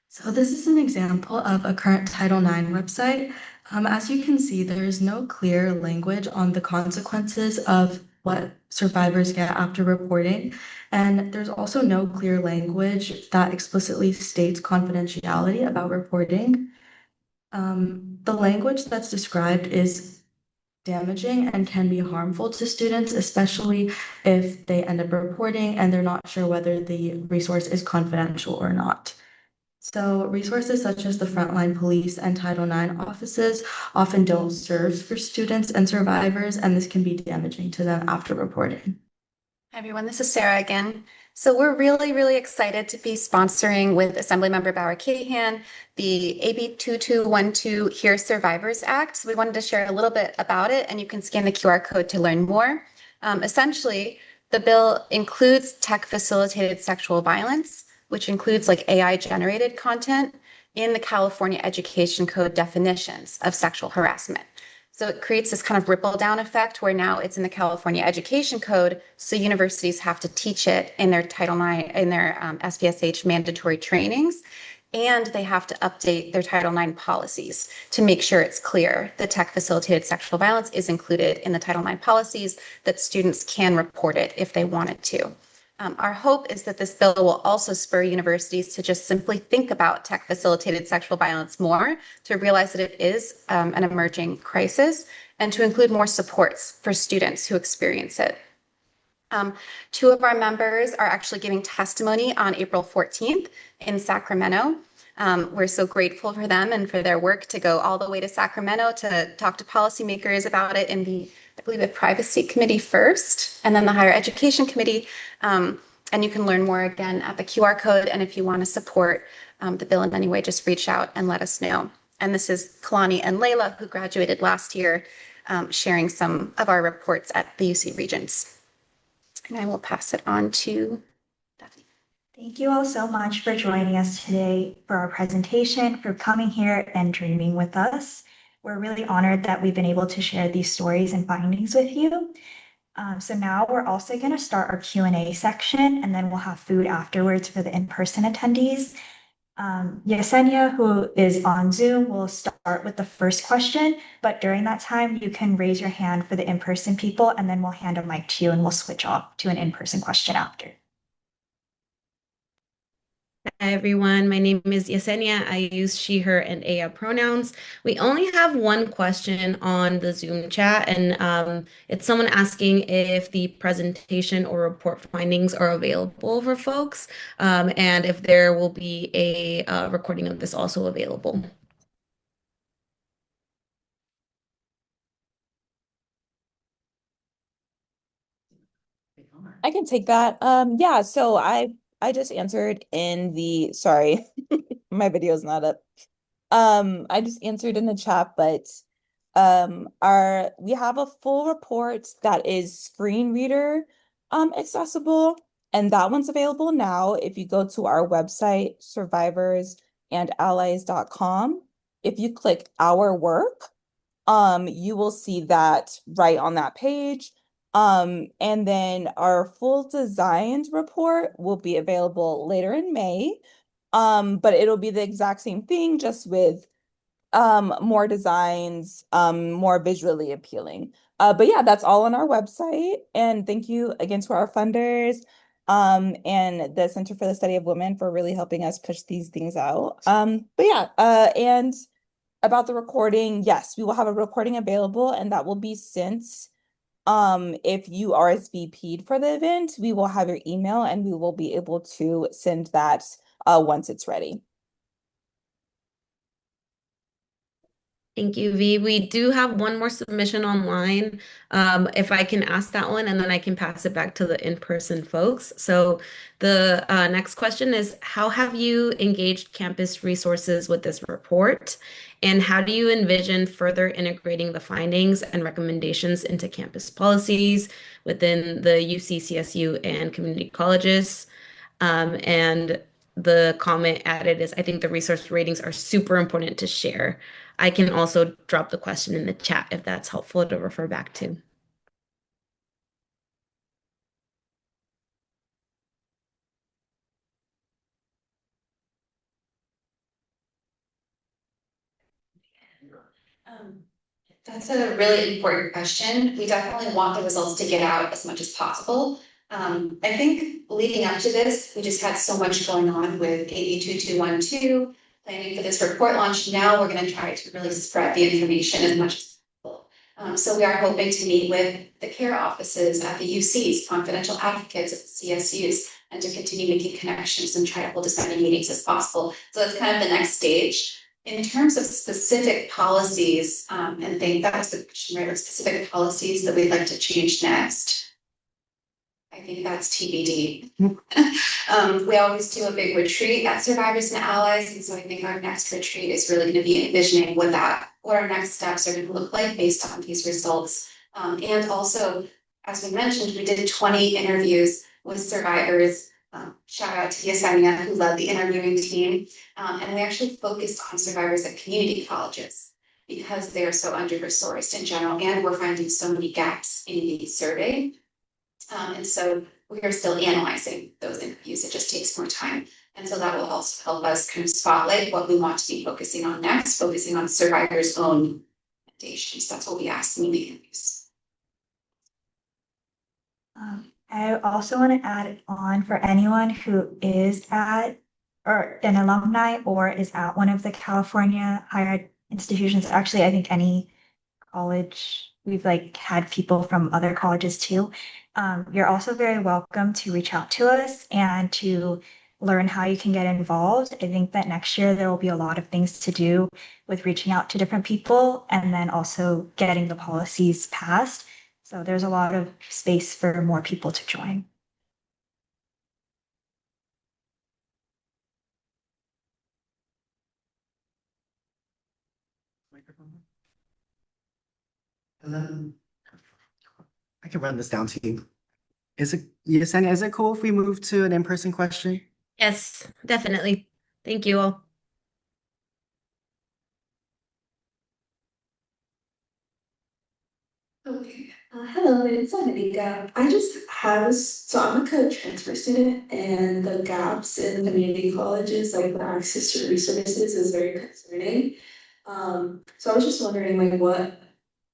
So this is an example of a current Title IX website. As you can see, there is no clear language on the consequences of what survivors get after reporting. And there's also no clear language that explicitly states confidentiality about reporting. The language that's described is damaging and can be harmful to students, especially if they end up reporting and they're not sure whether the resource is confidential or not. So resources such as the Frontline Police and Title IX offices often don't serve for students and survivors, and this can be damaging to them after reporting. Hi everyone, this is Sarah again. So we're really excited to be sponsoring with Assemblymember Bauer Cahan the AB 2212 Here Survivors Act. So we wanted to share a little bit about it, and you can scan the QR code to learn more. Essentially, the bill includes tech-facilitated sexual violence, which includes like AI-generated content in the California Education Code definitions of sexual harassment. So it creates this kind of ripple down effect where now it's in the California Education Code, so universities have to teach it in their Title IX, in their SPSH mandatory trainings, and they have to update their Title IX policies to make sure it's clear that tech-facilitated sexual violence is included in the Title IX policies, that students can report it if they wanted to. Our hope is that this bill will also spur universities to just simply think about tech-facilitated sexual violence more, to realize that it is an emerging crisis, and to include more supports for students who experience it. Two of our members are actually giving testimony on April 14th in Sacramento. We're so grateful for them and for their work to go all the way to Sacramento to talk to policymakers about it in I believe, the Privacy Committee first, and then the Higher Education Committee. And you can learn more again at the QR code. And if you want to support the bill in any way, just reach out and let us know. And this is Kalani and Layla, who graduated last year, sharing some of our reports at the UC Regents. And I will pass it on to Daphne. Thank you all so much for joining us today for our presentation, for coming here and dreaming with us. We're really honored that we've been able to share these stories and findings with you. So now we're also going to start our Q&A section, and then we'll have food afterwards for the in-person attendees. Yesenia, who is on Zoom, will start with the first question, but during that time, you can raise your hand for the in-person people, and then we'll hand a mic to you and we'll switch off to an in-person question after. Hi everyone, my name is Yesenia. I use she, her, and aya pronouns. We only have one question on the Zoom chat, and it's someone asking if the presentation or report findings are available for folks, and if there will be a recording of this also available. I can take that. Yeah, so I just answered in the, sorry, my video's not up. I just answered in the chat, but we have a full report that is screen reader accessible, and that one's available now. If you go to our website, survivorsandallies.com, if you click our work, you will see that right on that page. And then our full designed report will be available later in May. But it'll be the exact same thing, just with more designs, more visually appealing. But yeah, that's all on our website. And thank you again to our funders, and the Center for the Study of Women for really helping us push these things out. But yeah, and about the recording, yes, we will have a recording available, and that will be sent. If you RSVP'd for the event, we will have your email and we will be able to send that once it's ready. Thank you, V. We do have one more submission online. If I can ask that one, and then I can pass it back to the in-person folks. So the next question is, how have you engaged campus resources with this report? And how do you envision further integrating the findings and recommendations into campus policies within the UC, CSU, and community colleges? And the comment added is, I think the resource ratings are super important to share. I can also drop the question in the chat if that's helpful to refer back to. That's a really important question. We definitely want the results to get out as much as possible. I think leading up to this, we just had so much going on with AB 2212, planning for this report launch. Now we're going to try to really spread the information as much as possible. So we are hoping to meet with the care offices at the UCs, confidential advocates at the CSUs, and to continue making connections and try to hold as many meetings as possible. So that's kind of the next stage. In terms of specific policies, and I think that was the question, right? Specific policies that we'd like to change next. I think that's TBD. We always do a big retreat at Survivors and Allies, and so I think our next retreat is really going to be envisioning what our next steps are going to look like based on these results. And also, as we mentioned, we did 20 interviews with survivors. Shout out to Yesenia, who led the interviewing team. And we actually focused on survivors at community colleges because they are so under-resourced in general, and we're finding so many gaps in the survey. And so we are still analyzing those interviews. It just takes more time. And so that will also help us kind of spotlight what we want to be focusing on next, focusing on survivors' own recommendations. That's what we ask in the interviews. I also want to add on for anyone who is at or an alumni or is at one of the California higher ed institutions. Actually, I think any college, we've like had people from other colleges too. You're also very welcome to reach out to us and to learn how you can get involved. I think that next year there will be a lot of things to do with reaching out to different people and then also getting the policies passed. So there's a lot of space for more people to join. Hello. I can run this down to you. Yesenia, is it cool if we move to an in-person question? Yes, definitely. Thank you all. Okay. Hello, it's Anika. I just have, so I'm a co-transfer student and the gaps in community colleges, like the access to resources is very concerning. So I was just wondering like what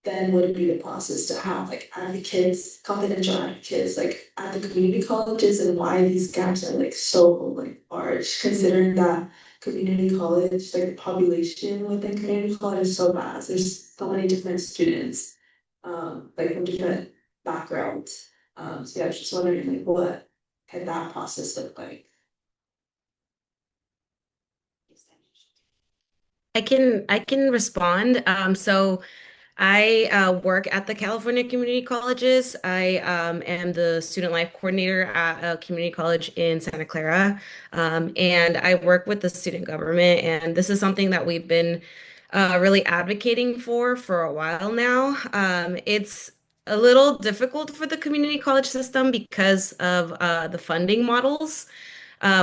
then would be the process to have like advocates, confidential advocates, like at the community colleges and why these gaps are like so like large, considering that community college, like the population within community college is so vast. There's so many different students, like from different backgrounds. So yeah, I was just wondering like what can that process look like? I can respond. So I work at the California Community Colleges. I am the student life coordinator at a community college in Santa Clara. And I work with the student government. And this is something that we've been really advocating for a while now. It's a little difficult for the community college system because of the funding models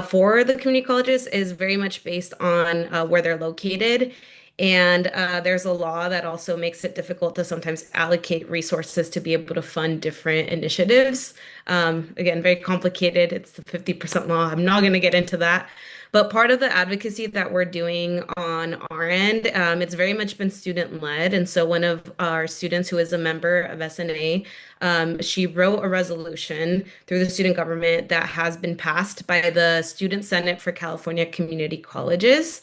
for the community colleges is very much based on where they're located. And there's a law that also makes it difficult to sometimes allocate resources to be able to fund different initiatives. Again, very complicated. It's the 50% law. I'm not going to get into that. But part of the advocacy that we're doing on our end, it's very much been student led. And so one of our students who is a member of SNA, she wrote a resolution through the student government that has been passed by the Student Senate for California Community Colleges.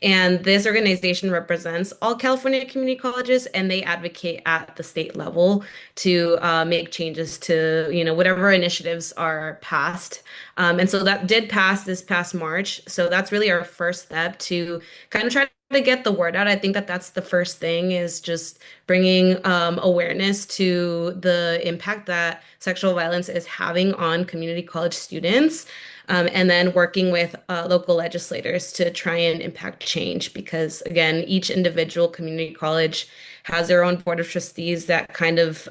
And this organization represents all California community colleges, and they advocate at the state level to make changes to, whatever initiatives are passed. And so that did pass this past March. So that's really our first step to kind of try to get the word out. I think that that's the first thing is just bringing awareness to the impact that sexual violence is having on community college students. And then working with local legislators to try and impact change because, again, each individual community college has their own board of trustees that kind of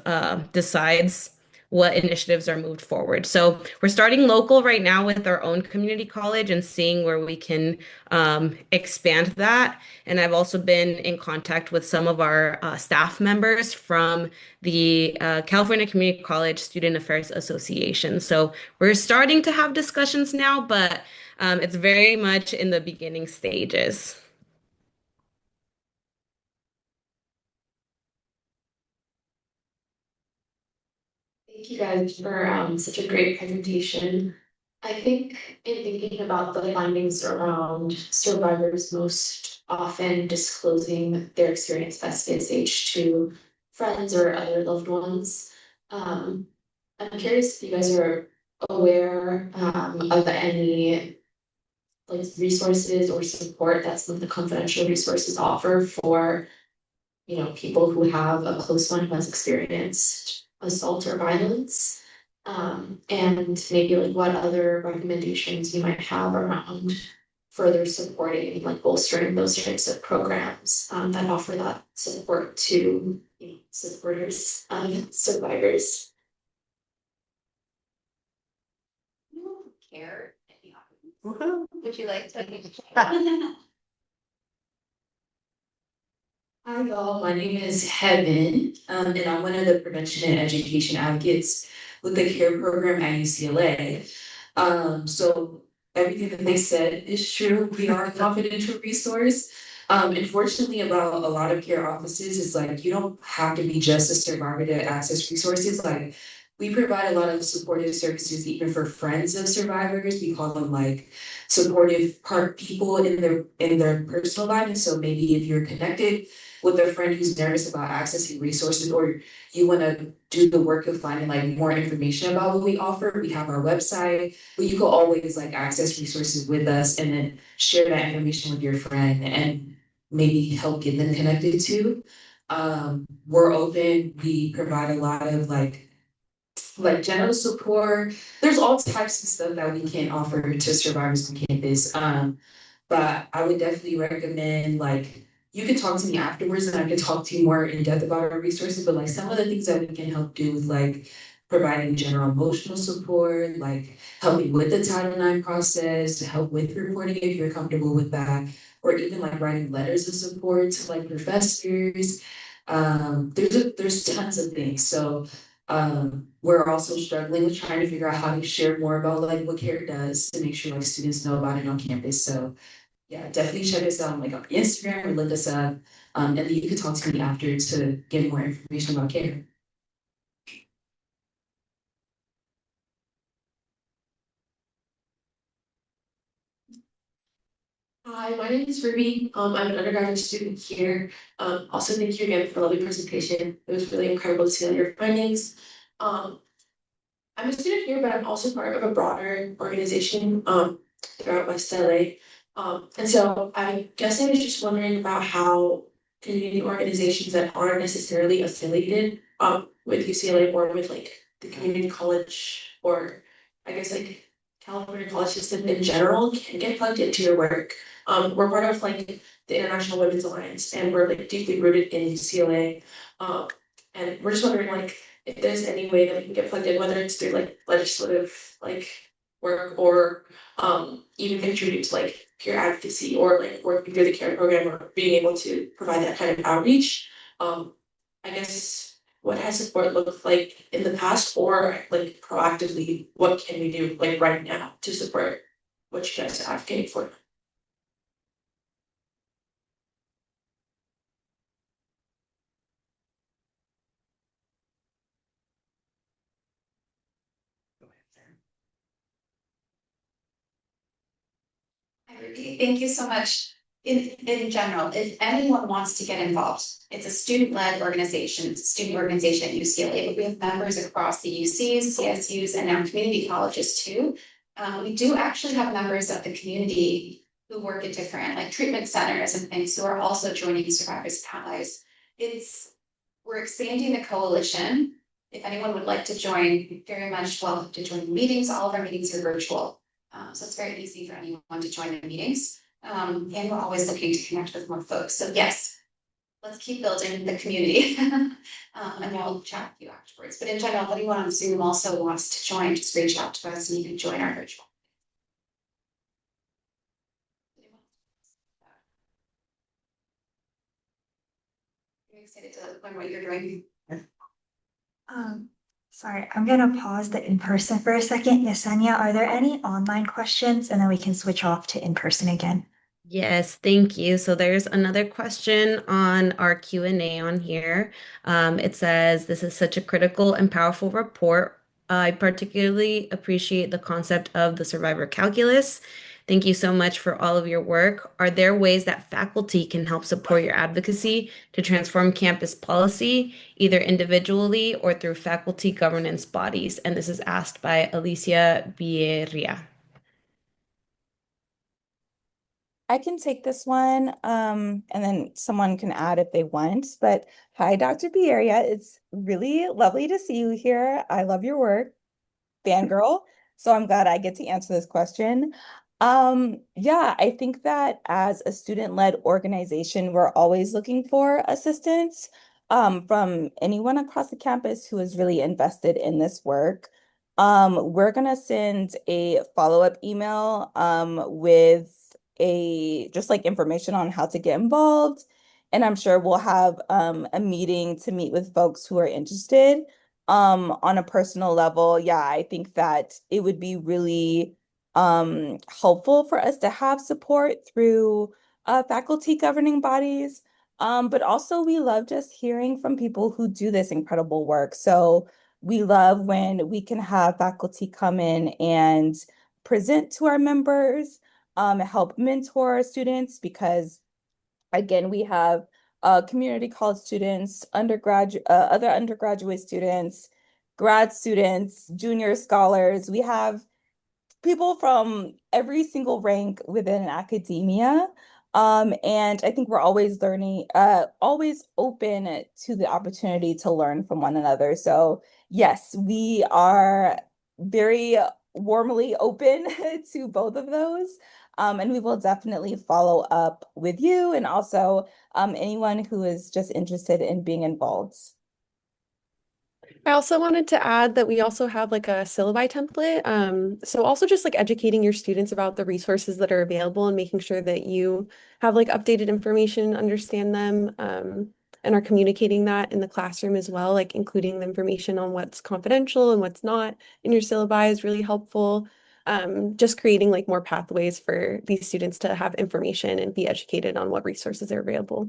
decides what initiatives are moved forward. So we're starting local right now with our own community college and seeing where we can expand that. And I've also been in contact with some of our staff members from the California Community College Student Affairs Association. So we're starting to have discussions now, but it's very much in the beginning stages. Thank you guys for such a great presentation. I think in thinking about the findings around survivors most often disclosing their experience of SPSH to friends or other loved ones, I'm curious if you guys are aware of any like resources or support that some of the confidential resources offer for people who have a close one who has experienced assault or violence, and maybe like what other recommendations you might have around further supporting, like bolstering those types of programs that offer that support to supporters, survivors. I don't care. Woohoo. Would you like to? Hi, y'all. My name is Heaven, and I'm one of the prevention and education advocates with the CARE program at UCLA. So everything that they said is true. We are a confidential resource. Unfortunately, about a lot of care offices, it's like you don't have to be just a survivor to access resources. Like we provide a lot of supportive services even for friends of survivors. We call them like supportive part people in their personal life. And so maybe if you're connected with a friend who's nervous about accessing resources, or you want to do the work of finding like more information about what we offer, we have our website, but you can always like access resources with us and then share that information with your friend and maybe help get them connected too. We're open. We provide a lot of like general support. There's all types of stuff that we can offer to survivors on campus. But I would definitely recommend like you can talk to me afterwards and I can talk to you more in depth about our resources. But like some of the things that we can help do with like providing general emotional support, like helping with the Title IX process, to help with reporting if you're comfortable with that, or even like writing letters of support to like professors. There's tons of things. So we're also struggling with trying to figure out how to share more about like what CARE does to make sure like students know about it on campus. So yeah, definitely check us out like on Instagram or look us up. And then you can talk to me after to get more information about CARE. Hi, my name is Ruby. I'm an undergraduate student here. Also thank you again for a lovely presentation. It was really incredible to see all your findings. Um, I'm a student here, but I'm also part of a broader organization throughout West LA. And so I guess I was just wondering about how community organizations that aren't necessarily affiliated with UCLA or with like the community college or I guess like California college system in general can get plugged into your work. We're part of like the International Women's Alliance and we're like deeply rooted in UCLA. And we're just wondering like if there's any way that we can get plugged in, whether it's through like legislative like work or even contribute to like peer advocacy or like working through the CARE program or being able to provide that kind of outreach. I guess what has support looked like in the past or like proactively, what can we do like right now to support what you guys are advocating for? Hi, Ruby. Thank you so much. In general, if anyone wants to get involved, it's a student-led organization. It's a student organization at UCLA, but we have members across the UCs, CSUs, and now community colleges too. We do actually have members of the community who work at different like treatment centers and things who are also joining Survivors and Allies. We're expanding the coalition. If anyone would like to join, very much welcome to join the meetings. All of our meetings are virtual. So it's very easy for anyone to join the meetings. And we're always looking to connect with more folks. So yes, let's keep building the community. And we'll chat with you afterwards. But in general, if anyone on Zoom also wants to join, just reach out to us and you can join our virtual. I'm excited to learn what you're doing. Um, Sorry, I'm gonna pause the in-person for a second. Yesenia, are there any online questions? And then we can switch off to in-person again. Yes, thank you. So there's another question on our Q&A on here. It says, this is such a critical and powerful report. I particularly appreciate the concept of the survivor calculus. Thank you so much for all of your work. Are there ways that faculty can help support your advocacy to transform campus policy, either individually or through faculty governance bodies? And this is asked by Alicia Bierria. I can take this one, and then someone can add if they want. But hi, Dr. Bieria. It's really lovely to see you here. I love your work, fangirl. So I'm glad I get to answer this question. Yeah, I think that as a student-led organization, we're always looking for assistance from anyone across the campus who is really invested in this work. We're gonna send a follow-up email with a just like information on how to get involved. And I'm sure we'll have a meeting to meet with folks who are interested. On a personal level, yeah, I think that it would be really helpful for us to have support through faculty governing bodies. But also we love just hearing from people who do this incredible work. So we love when we can have faculty come in and present to our members, help mentor students because again, we have community college students, other undergraduate students, grad students, junior scholars. We have people from every single rank within academia. And I think we're always learning, always open to the opportunity to learn from one another. So yes, we are very warmly open to both of those. And we will definitely follow up with you and also anyone who is just interested in being involved. I also wanted to add that we also have like a syllabi template. So also just like educating your students about the resources that are available and making sure that you have like updated information, understand them, and are communicating that in the classroom as well, like including the information on what's confidential and what's not in your syllabi is really helpful. Just creating like more pathways for these students to have information and be educated on what resources are available.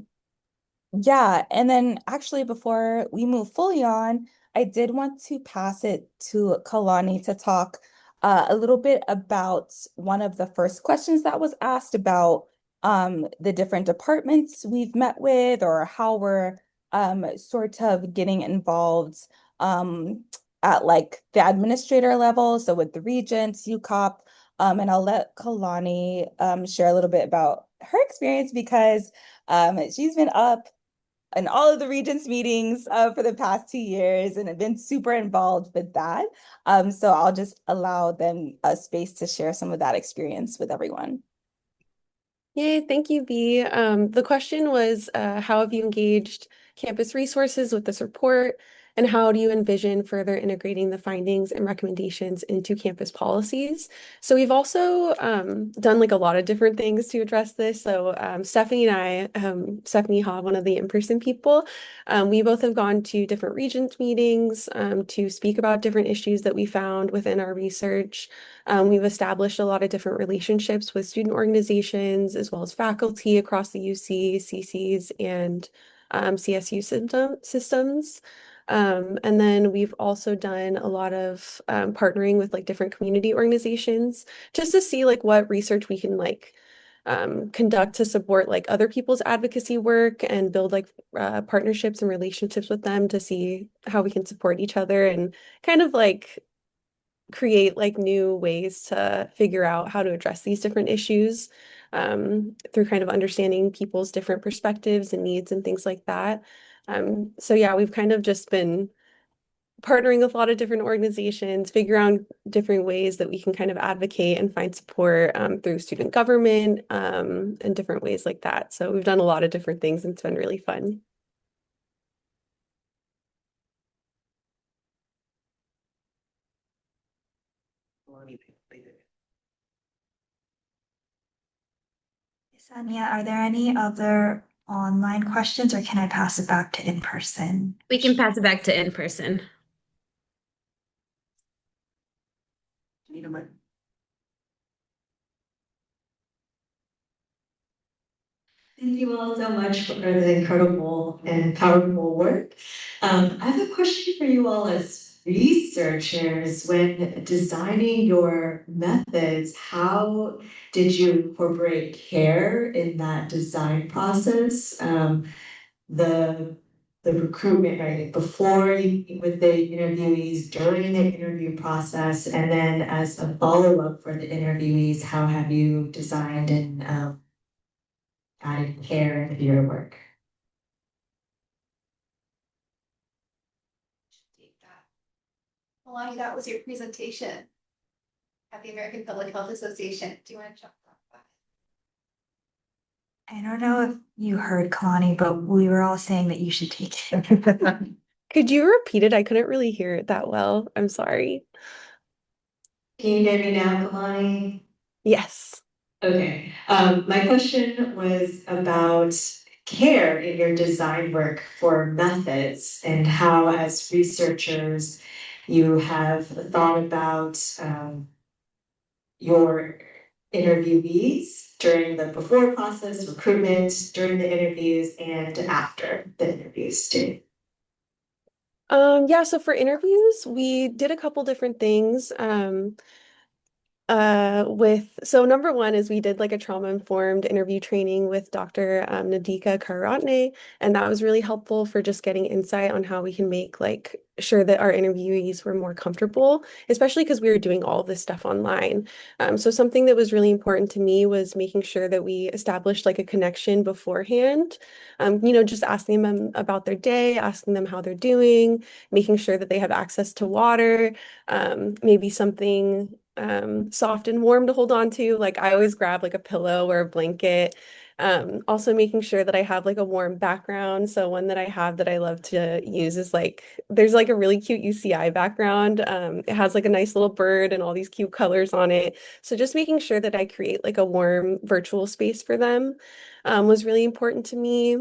Yeah, and then actually before we move fully on, I did want to pass it to Kalani to talk a little bit about one of the first questions that was asked about the different departments we've met with or how we're sort of getting involved um, at like the administrator level, so with the regents, UCOP, and I'll let Kalani share a little bit about her experience because she's been up in all of the Regents meetings for the past 2 years and have been super involved with that. So I'll just allow them a space to share some of that experience with everyone. Yay, thank you, B. The question was, how have you engaged campus resources with this report, and how do you envision further integrating the findings and recommendations into campus policies? So we've also done like a lot of different things to address this. So Stephanie and I, Stephanie Ha, one of the in-person people, we both have gone to different Regents meetings to speak about different issues that we found within our research. We've established a lot of different relationships with student organizations as well as faculty across the UC, CCs, and CSU systems. And then we've also done a lot of partnering with like different community organizations just to see like what research we can like conduct to support like other people's advocacy work and build like partnerships and relationships with them to see how we can support each other and kind of like create like new ways to figure out how to address these different issues through kind of understanding people's different perspectives and needs and things like that. So yeah, we've kind of just been partnering with a lot of different organizations, figure out different ways that we can kind of advocate and find support through student government and different ways like that. So we've done a lot of different things and it's been really fun. Sanya, are there any other online questions or can I pass it back to in person? We can pass it back to in person. Need a mic? Thank you all so much for the incredible and powerful work. I have a question for you all as researchers. When designing your methods, how did you incorporate care in that design process? The the recruitment, right? Before you, with the interviewees, during the interview process, and then as a follow-up for the interviewees, how have you designed and added care into your work? Take that. Melanie, that was your presentation at the American Public Health Association. Do you want to jump on that? I don't know if you heard Kalani, but we were all saying that you should take it. Could you repeat it? I couldn't really hear it that well. I'm sorry. Can you hear me now, Kalani? Yes. Okay, my question was about care in your design work for methods and how, as researchers, you have thought about your interviewees during the before process, recruitment, during the interviews, and after the interviews too. Yeah, so for interviews, we did a couple different things. So number one is we did like a trauma-informed interview training with Dr. Nadika Karatne, and that was really helpful for just getting insight on how we can make like sure that our interviewees were more comfortable, especially because we were doing all of this stuff online. So something that was really important to me was making sure that we established like a connection beforehand. Just asking them about their day, asking them how they're doing, making sure that they have access to water, maybe something soft and warm to hold on to. Like I always grab like a pillow or a blanket. Also making sure that I have like a warm background. So one that I have that I love to use is like there's like a really cute UCI background. It has like a nice little bird and all these cute colors on it. So just making sure that I create like a warm virtual space for them was really important to me.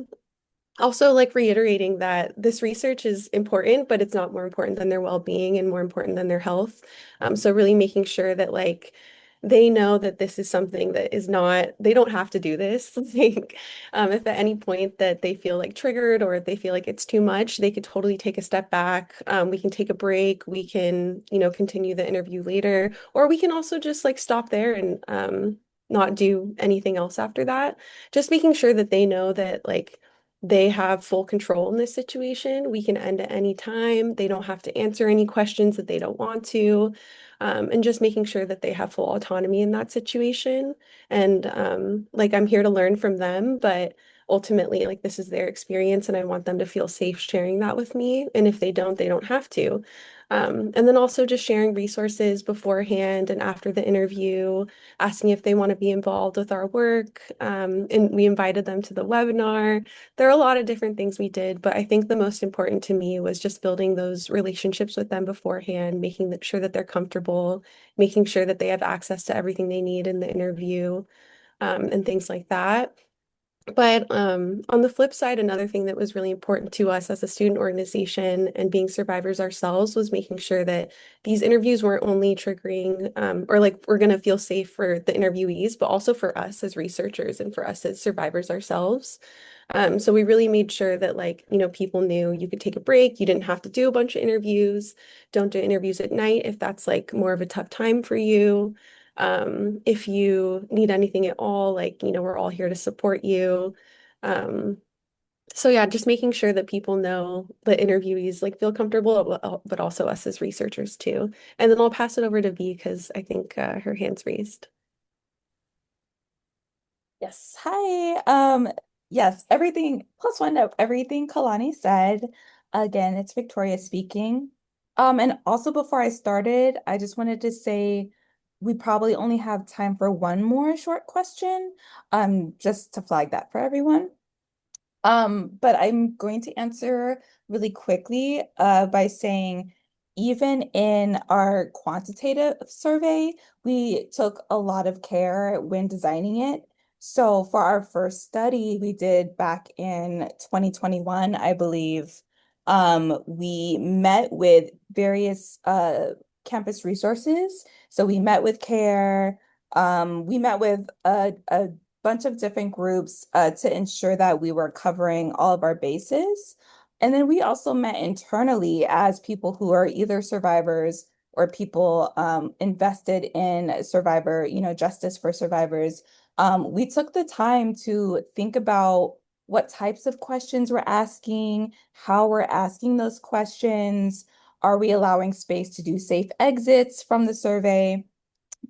Also, like reiterating that this research is important, but it's not more important than their well-being and more important than their health. So really making sure that like they know that this is something that is not, they don't have to do this. Like, if at any point that they feel like triggered or if they feel like it's too much, they could totally take a step back. We can take a break. We can, continue the interview later, or we can also just like stop there and not do anything else after that. Just making sure that they know that like they have full control in this situation. We can end at any time. They don't have to answer any questions that they don't want to. And just making sure that they have full autonomy in that situation. And like I'm here to learn from them, but ultimately, like this is their experience, and I want them to feel safe sharing that with me. And if they don't have to. And then also just sharing resources beforehand and after the interview, asking if they want to be involved with our work. And we invited them to the webinar. There are a lot of different things we did, but I think the most important to me was just building those relationships with them beforehand, making sure that they're comfortable, making sure that they have access to everything they need in the interview, and things like that. But on the flip side, another thing that was really important to us as a student organization and being survivors ourselves was making sure that these interviews weren't only triggering or like we're going to feel safe for the interviewees, but also for us as researchers and for us as survivors ourselves. So we really made sure that like, people knew you could take a break. You didn't have to do a bunch of interviews. Don't do interviews at night if that's like more of a tough time for you. If you need anything at all, like, we're all here to support you. Um, so yeah, just making sure that people know the interviewees like feel comfortable, but also us as researchers too. And then I'll pass it over to V because I think her hand's raised. Yes. Hi. Yes, everything plus one note, everything Kalani said. Again, it's Victoria speaking. And also before I started, I just wanted to say we probably only have time for one more short question. Just to flag that for everyone. But I'm going to answer really quickly by saying even in our quantitative survey, we took a lot of care when designing it. So for our first study we did back in 2021, I believe, we met with various campus resources. So we met with CARE, we met with a bunch of different groups to ensure that we were covering all of our bases. And then we also met internally as people who are either survivors or people invested in survivor, justice for survivors. We took the time to think about what types of questions we're asking, how we're asking those questions. Are we allowing space to do safe exits from the survey?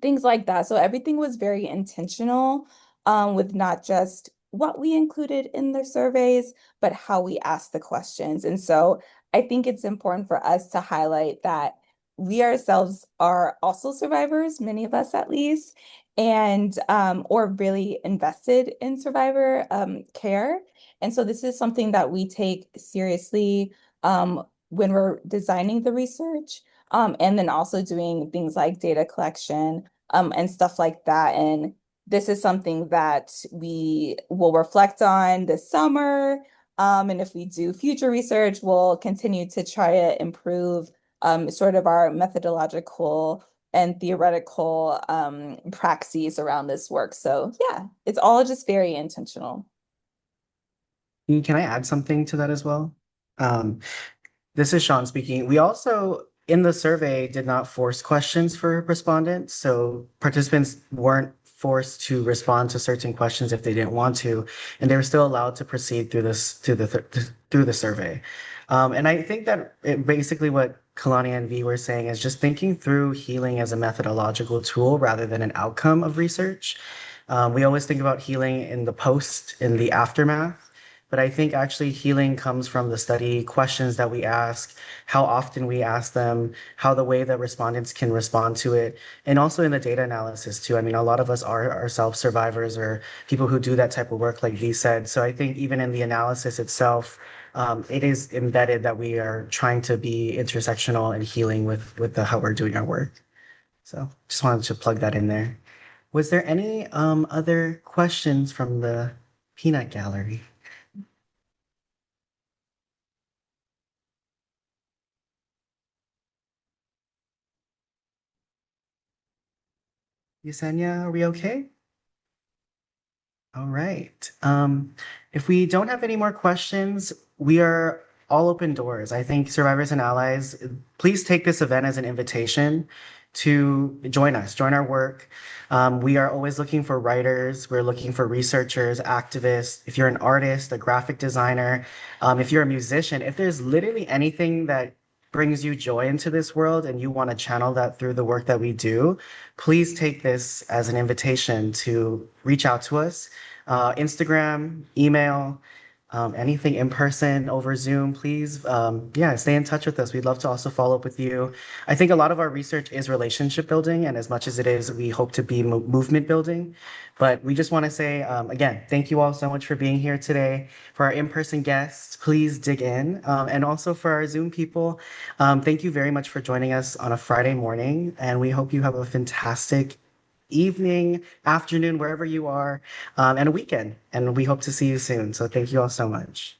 Things like that. So everything was very intentional, with not just what we included in the surveys, but how we asked the questions. And so I think it's important for us to highlight that we ourselves are also survivors, many of us at least, and or really invested in survivor care. And so this is something that we take seriously when we're designing the research. And then also doing things like data collection and stuff like that. And this is something that we will reflect on this summer. And if we do future research, we'll continue to try to improve sort of our methodological and theoretical praxis around this work. So yeah, it's all just very intentional. Can I add something to that as well? Um, This is Sean speaking. We also, in the survey, did not force questions for respondents. So participants weren't forced to respond to certain questions if they didn't want to, and they were still allowed to proceed through this through the survey. And I think that basically what Kalani and V were saying is just thinking through healing as a methodological tool rather than an outcome of research. We always think about healing in the post, in the aftermath. But I think actually healing comes from the study questions that we ask, how often we ask them, how the way that respondents can respond to it, and also in the data analysis too. I mean, a lot of us are ourselves survivors or people who do that type of work, like V said. So I think even in the analysis itself, it is embedded that we are trying to be intersectional and healing with how we're doing our work. So just wanted to plug that in there. Was there any other questions from the peanut gallery? Yesenia, are we okay? All right. If we don't have any more questions, we are all open doors. I think Survivors and Allies, please take this event as an invitation to join us, join our work. We are always looking for writers, we're looking for researchers, activists. If you're an artist, a graphic designer, if you're a musician, if there's literally anything that brings you joy into this world and you want to channel that through the work that we do, please take this as an invitation to reach out to us. Instagram, email, anything in person over Zoom, please, yeah, stay in touch with us. We'd love to also follow up with you. I think a lot of our research is relationship building, and as much as it is, we hope to be movement building. But we just want to say, again, thank you all so much for being here today. For our in-person guests, please dig in. And also for our Zoom people, thank you very much for joining us on a Friday morning, and we hope you have a fantastic evening, afternoon, wherever you are, and a weekend. And we hope to see you soon. So thank you all so much.